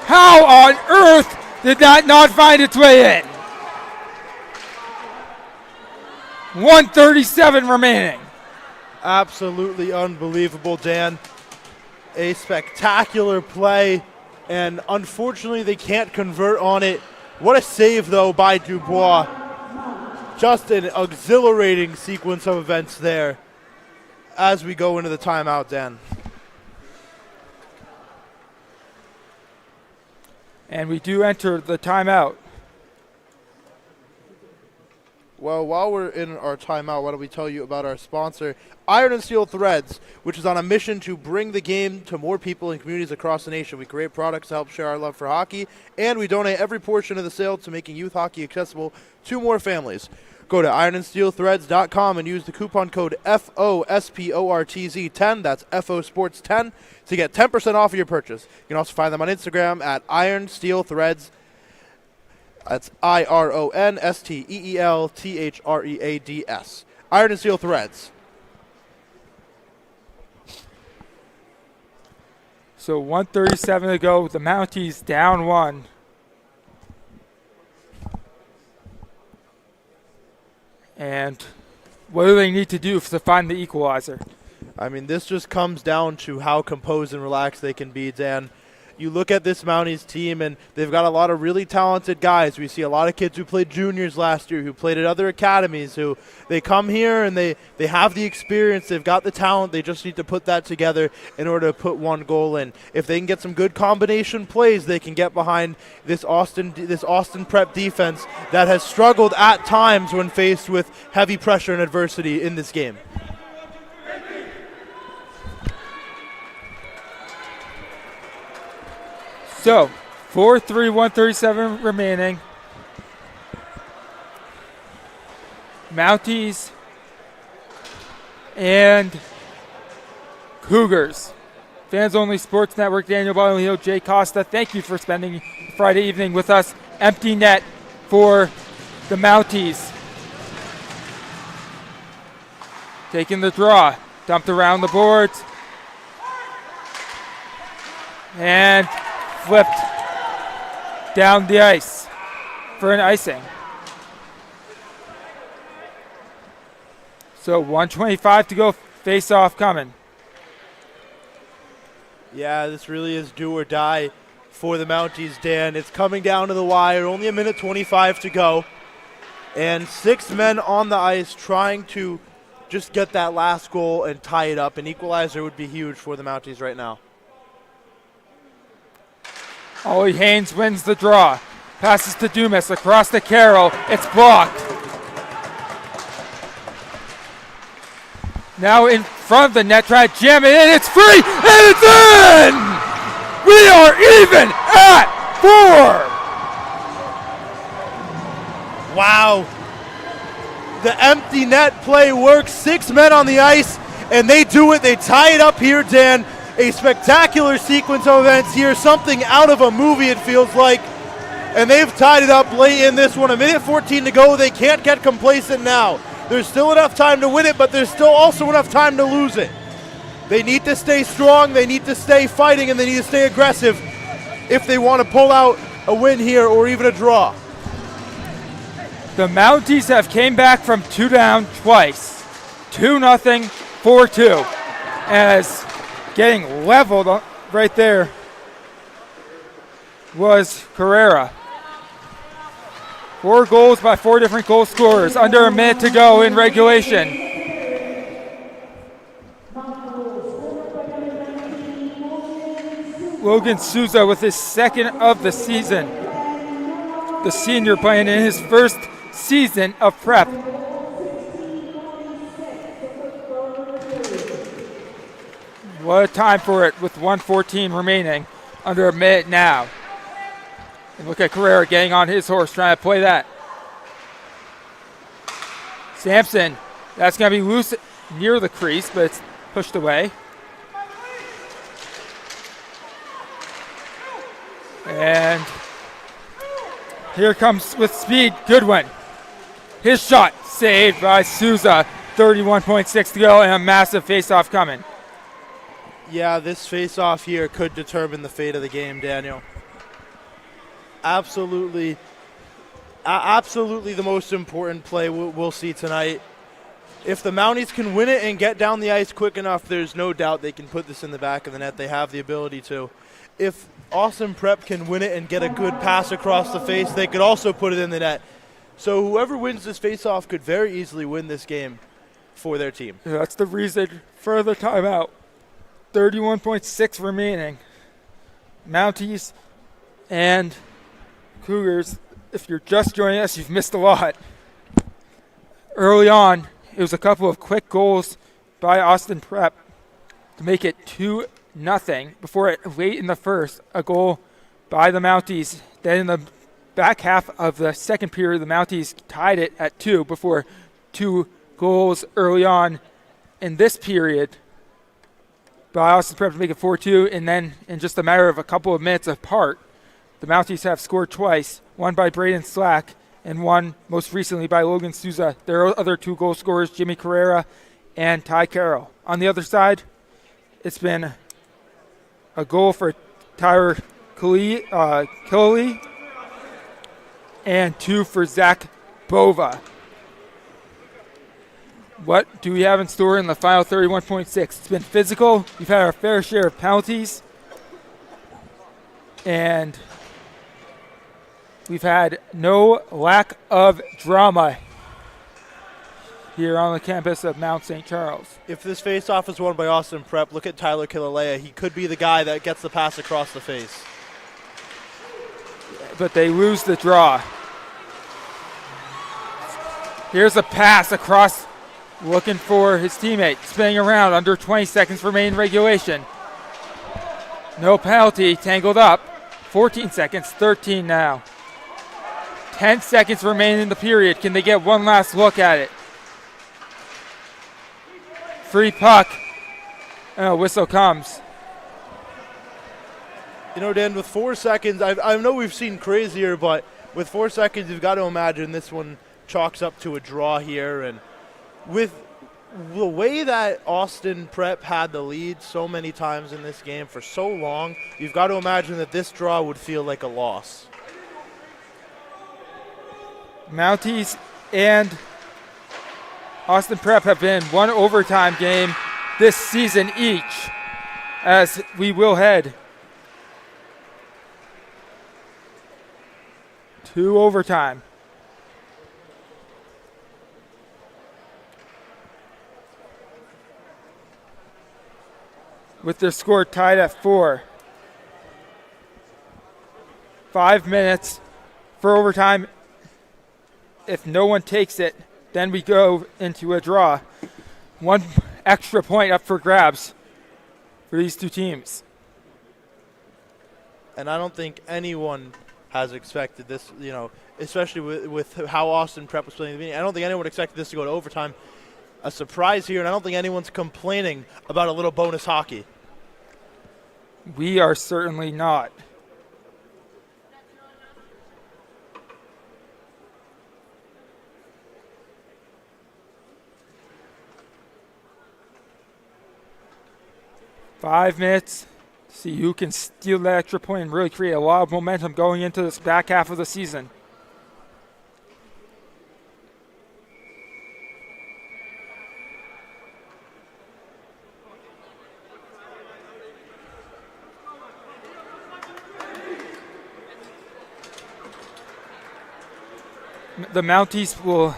How on earth did that not find its way in? 1:37 remaining. Absolutely unbelievable, Dan. A spectacular play, and unfortunately they can't convert on it. What a save, though, by Dubois. Just an exhilarating sequence of events there as we go into the timeout, Dan. And we do enter the timeout. Well, while we're in our timeout, why don't we tell you about our sponsor, Iron and Steel Threads, which is on a mission to bring the game to more people and communities across the nation. We create products to help share our love for hockey, and we donate every portion of the sale to making youth hockey accessible to more families. Go to ironandsteelthreads.com and use the coupon code FOSPORTZ10, that's FOSports10, to get 10% off of your purchase. You can also find them on Instagram at Iron Steel Threads. That's IRONSTEELTHREADS. Iron and Steel Threads. So 1:37 to go. The Mounties down 1. And what do they need to do to find the equalizer? I mean, this just comes down to how composed and relaxed they can be, Dan. You look at this Mounties team, and they've got a lot of really talented guys. We see a lot of kids who played juniors last year, who played at other academies, who they come here and they have the experience, they've got the talent, they just need to put that together in order to put one goal in. If they can get some good combination plays, they can get behind this Austin Prep defense that has struggled at times when faced with heavy pressure and adversity in this game. So, 4-3, 1:37 remaining. Mounties and Cougars. Fans Only Sports Network, Daniel Bonilio, Jay Costa, thank you for spending Friday evening with us. Empty net for the Mounties. Taking the draw, dumped around the boards. And flipped down the ice for an icing. So 1:25 to go, face-off coming. Yeah, this really is do or die for the Mounties, Dan. It's coming down to the wire, only 1:25 to go. And 6 men on the ice trying to just get that last goal and tie it up. An equalizer would be huge for the Mounties right now. Ollie Haynes wins the draw. Passes to Dumas across to Carroll. It's blocked. Now in front of the net, try to jam it in. It's free, and it's in! We are even at 4! Wow. The empty net play works. 6 men on the ice, and they do it. They tie it up here, Dan. A spectacular sequence of events here, something out of a movie it feels like. And they've tied it up late in this one. 1:14 to go. They can't get complacent now. There's still enough time to win it, but there's still also enough time to lose it. They need to stay strong, they need to stay fighting, and they need to stay aggressive if they want to pull out a win here or even a draw. The Mounties have came back from 2 down twice. 2-0, 4-2. As getting leveled right there was Carrera. 4 goals by 4 different goal scorers. Under a minute to go in regulation. Logan Souza with his second of the season. The senior playing in his first season of prep. What a time for it with 1:14 remaining. Under a minute now. And look at Carrera getting on his horse, trying to play that. Sampson, that's going to be loose near the crease, but it's pushed away. And here comes with speed, Goodwin. His shot saved by Souza. 31.6 to go and a massive face-off coming. Yeah, this face-off here could determine the fate of the game, Daniel. Absolutely the most important play we'll see tonight. If the Mounties can win it and get down the ice quick enough, there's no doubt they can put this in the back of the net. They have the ability to. If Austin Prep can win it and get a good pass across the face, they could also put it in the net. So whoever wins this face-off could very easily win this game for their team. Yeah, that's the reason for the timeout. 31.6 remaining. Mounties and Cougars, if you're just joining us, you've missed a lot. Early on, it was a couple of quick goals by Austin Prep to make it 2-0 before it late in the first, a goal by the Mounties. Then in the back half of the second period, the Mounties tied it at 2 before 2 goals early on in this period by Austin Prep to make it 4-2, and then in just a matter of a couple of minutes apart, the Mounties have scored twice, one by Braden Slack and one most recently by Logan Souza. Their other 2 goal scorers, Jimmy Carrera and Ty Carroll. On the other side, it's been a goal for Tyler Killey and 2 for Zach Bova. What do we have in store in the final 31.6? It's been physical. We've had our fair share of penalties. And we've had no lack of drama here on the campus of Mount St. Charles. If this face-off is won by Austin Prep, look at Tyler Killalea. He could be the guy that gets the pass across the face. But they lose the draw. Here's a pass across, looking for his teammate, spinning around, under 20 seconds remaining in regulation. No penalty, tangled up. 14 seconds, 13 now. 10 seconds remaining in the period. Can they get one last look at it? Free puck. And a whistle comes. You know, Dan, with 4 seconds, I know we've seen crazier, but with 4 seconds, you've got to imagine this one chalks up to a draw here. And with the way that Austin Prep had the lead so many times in this game for so long, you've got to imagine that this draw would feel like a loss. Mounties and Austin Prep have been one overtime game this season each, as we will head to overtime. With their score tied at 4. 5 minutes for overtime. If no one takes it, then we go into a draw. 1 extra point up for grabs for these 2 teams. And I don't think anyone has expected this, you know, especially with how Austin Prep was playing the beginning. I don't think anyone expected this to go to overtime. A surprise here, and I don't think anyone's complaining about a little bonus hockey. We are certainly not. Five minutes. See who can steal that extra point and really create a lot of momentum going into this back half of the season. The Mounties will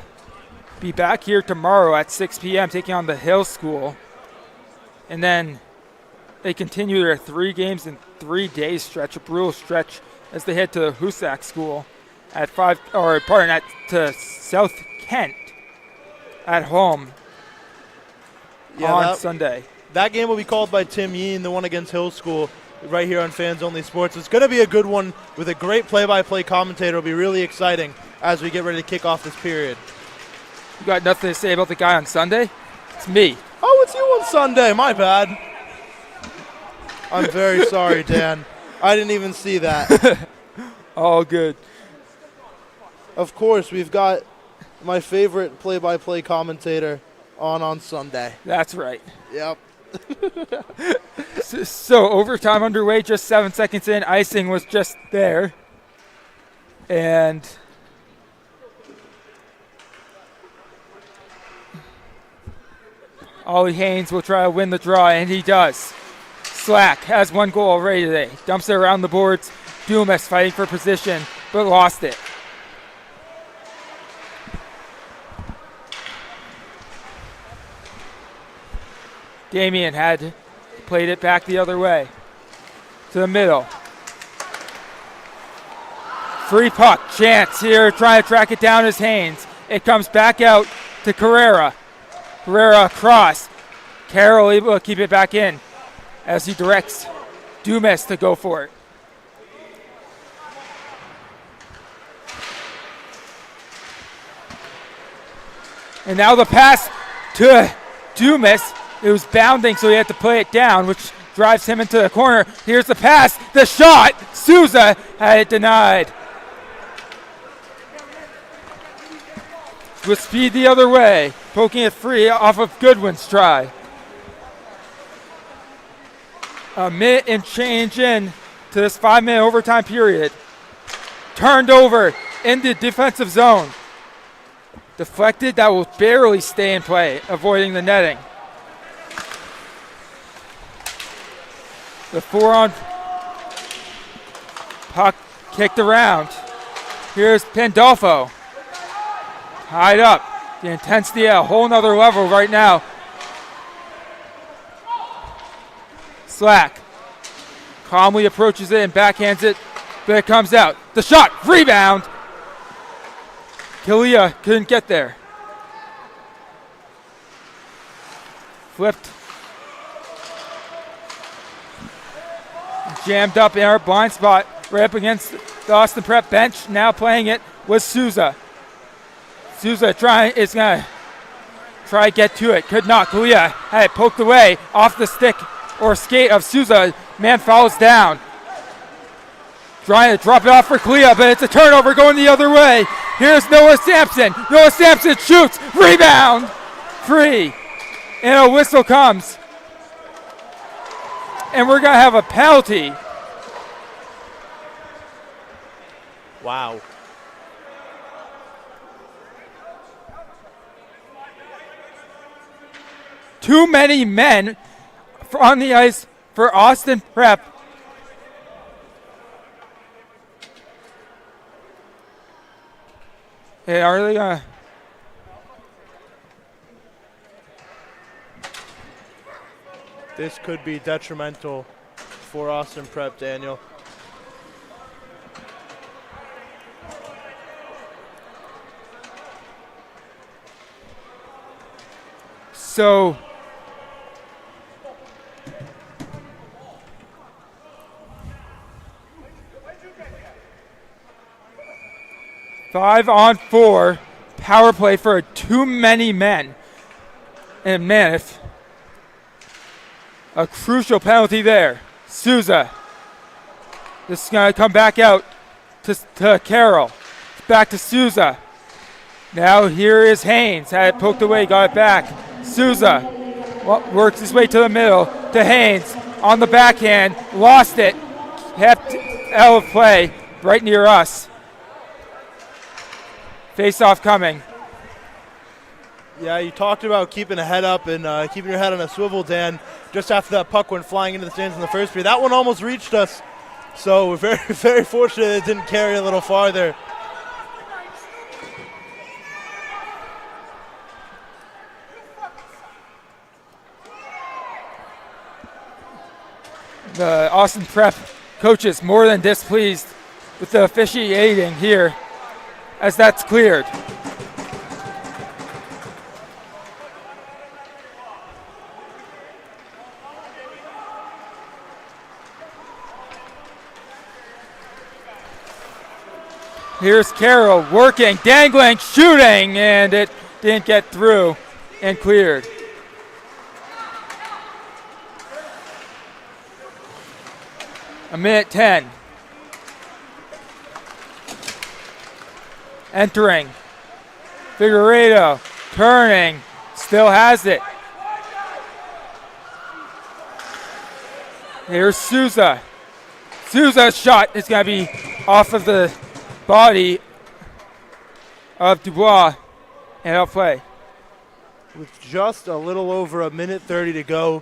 be back here tomorrow at 6 p.m. taking on the Hill School. And then they continue their 3 games in 3 days stretch, a brutal stretch, as they head to the NEPSAC School at to South Kent at home on Sunday. That game will be called by Tim Yeen, the one against Hill School, right here on Fans Only Sports. It's going to be a good one with a great play-by-play commentator. It'll be really exciting as we get ready to kick off this period. You got nothing to say about the guy on Sunday? It's me. Oh, it's you on Sunday. My bad. I'm very sorry, Dan. I didn't even see that. All good. Of course, we've got my favorite play-by-play commentator on Sunday. That's right. Yep. So overtime underway, just 7 seconds in. Icing was just there. And Ollie Haynes will try to win the draw, and he does. Slack has 1 goal already today. Dumps it around the boards. Dumas fighting for position, but lost it. Damien had played it back the other way to the middle. Free puck, chance here, trying to track it down is Haynes. It comes back out to Carrera. Carrera across. Carroll able to keep it back in as he directs Dumas to go for it. And now the pass to Dumas. It was bounding, so he had to play it down, which drives him into the corner. Here's the pass, the shot. Souza had it denied. With speed the other way, poking it free off of Goodwin's try. A minute and change in to this 5-minute overtime period. Turned over in the defensive zone. Deflected, that will barely stay in play, avoiding the netting. The 4-on puck kicked around. Here's Pandolfo. Tied up. The intensity at a whole nother level right now. Slack calmly approaches it and backhands it, but it comes out. The shot, rebound. Kalia couldn't get there. Flipped. Jammed up in our blind spot, right up against the Austin Prep bench. Now playing it was Souza. Souza is going to try to get to it. Could not. Kalia had it poked away off the stick or skate of Souza. Man falls down. Trying to drop it off for Kalia, but it's a turnover going the other way. Here's Noah Sampson. Noah Sampson shoots. Rebound. Free. And a whistle comes. And we're going to have a penalty. Wow. Too many men on the ice for Austin Prep. Hey, are they going to... This could be detrimental for Austin Prep, Daniel. So, five on 4 power play for too many men. And man, if a crucial penalty there. Souza. This is going to come back out to Carroll. Back to Souza. Now here is Haynes. Had it poked away, got it back. Souza works his way to the middle to Haynes on the backhand. Lost it. Kept out of play right near us. Face-off coming. Yeah, you talked about keeping a head up and keeping your head on a swivel, Dan, just after that puck went flying into the stands in the first period. That one almost reached us, so we're very, very fortunate it didn't carry a little farther. The Austin Prep coaches more than displeased with the officiating here as that's cleared. Here's Carroll working, dangling, shooting, and it didn't get through and cleared. A minute 10. Entering. Figueiredo turning, still has it. Here's Souza. Souza's shot is going to be off of the body of Dubois and out play. With just a little over a minute 30 to go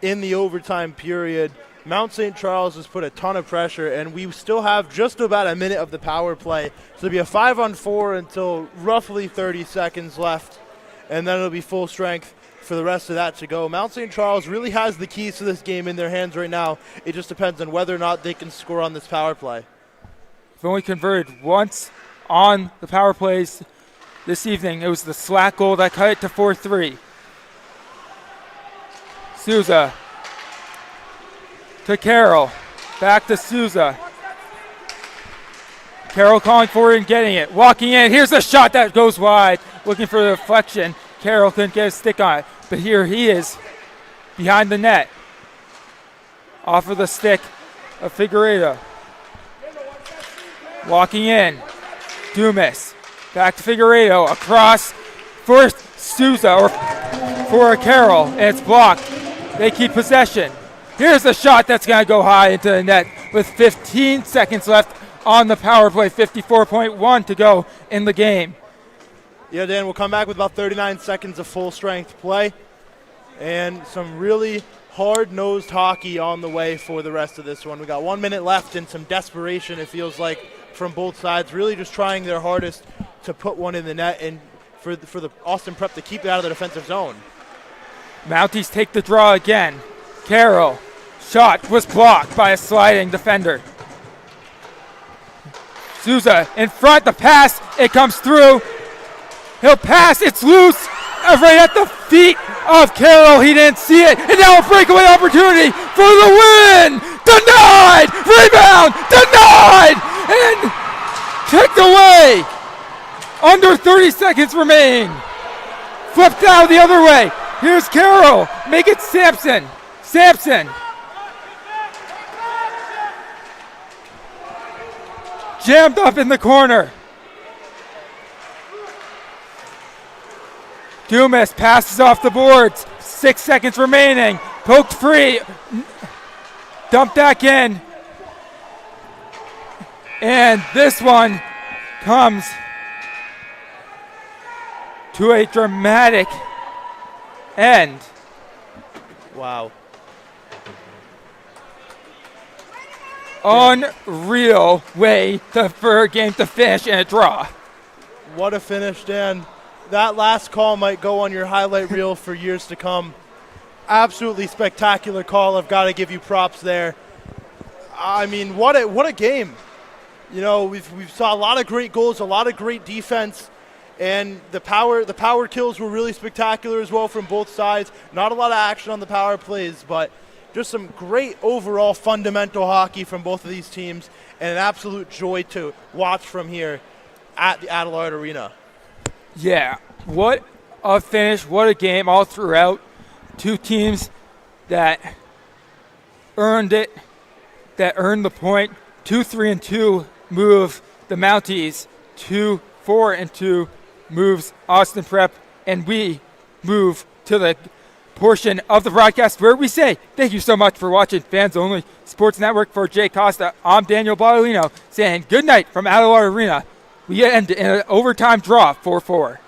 in the overtime period, Mount St. Charles has put a ton of pressure, and we still have just about a minute of the power play. So it'll be a 5-on-4 until roughly 30 seconds left, and then it'll be full strength for the rest of that to go. Mount St. Charles really has the keys to this game in their hands right now. It just depends on whether or not they can score on this power play. We've only converted once on the power plays this evening. It was the slack goal that cut it to 4-3. Souza to Carroll. Back to Souza. Carroll calling for it and getting it. Walking in. Here's a shot that goes wide. Looking for the deflection. Carroll couldn't get a stick on it. But here he is behind the net. Off of the stick of Figueiredo. Walking in. Dumas. Back to Figueiredo. Across for Souza or for Carroll. And it's blocked. They keep possession. Here's a shot that's going to go high into the net with 15 seconds left on the power play. 54.1 to go in the game. Yeah, Dan, we'll come back with about 39 seconds of full strength play and some really hard-nosed hockey on the way for the rest of this one. We got 1 minute left and some desperation, it feels like, from both sides, really just trying their hardest to put one in the net and for the Austin Prep to keep it out of the defensive zone. Mounties take the draw again. Carroll. Shot was blocked by a sliding defender. Souza in front, the pass, it comes through. He'll pass, it's loose, right at the feet of Carroll. He didn't see it, and now a breakaway opportunity for the win. Denied, rebound, denied, and kicked away. Under 30 seconds remain. Flipped out the other way. Here's Carroll, make it Sampson. Sampson. Jammed up in the corner. Dumas passes off the boards. 6 seconds remaining. Poked free. Dumped back in. And this one comes to a dramatic end. Wow. Unreal way for a game to finish in a draw. What a finish, Dan. That last call might go on your highlight reel for years to come. Absolutely spectacular call. I've got to give you props there. I mean, what a game. You know, we've saw a lot of great goals, a lot of great defense, and the power kills were really spectacular as well from both sides. Not a lot of action on the power plays, but just some great overall fundamental hockey from both of these teams, and an absolute joy to watch from here at the Adelaide Arena. Yeah, what a finish, what a game all throughout. Two teams that earned it, that earned the point. 2-3-2 move the Mounties. 2-4-2 moves Austin Prep, and we move to the portion of the broadcast where we say thank you so much for watching Fans Only Sports Network. For Jay Costa, I'm Daniel Baudolino saying good night from Adelaide Arena. We end in an overtime draw 4-4.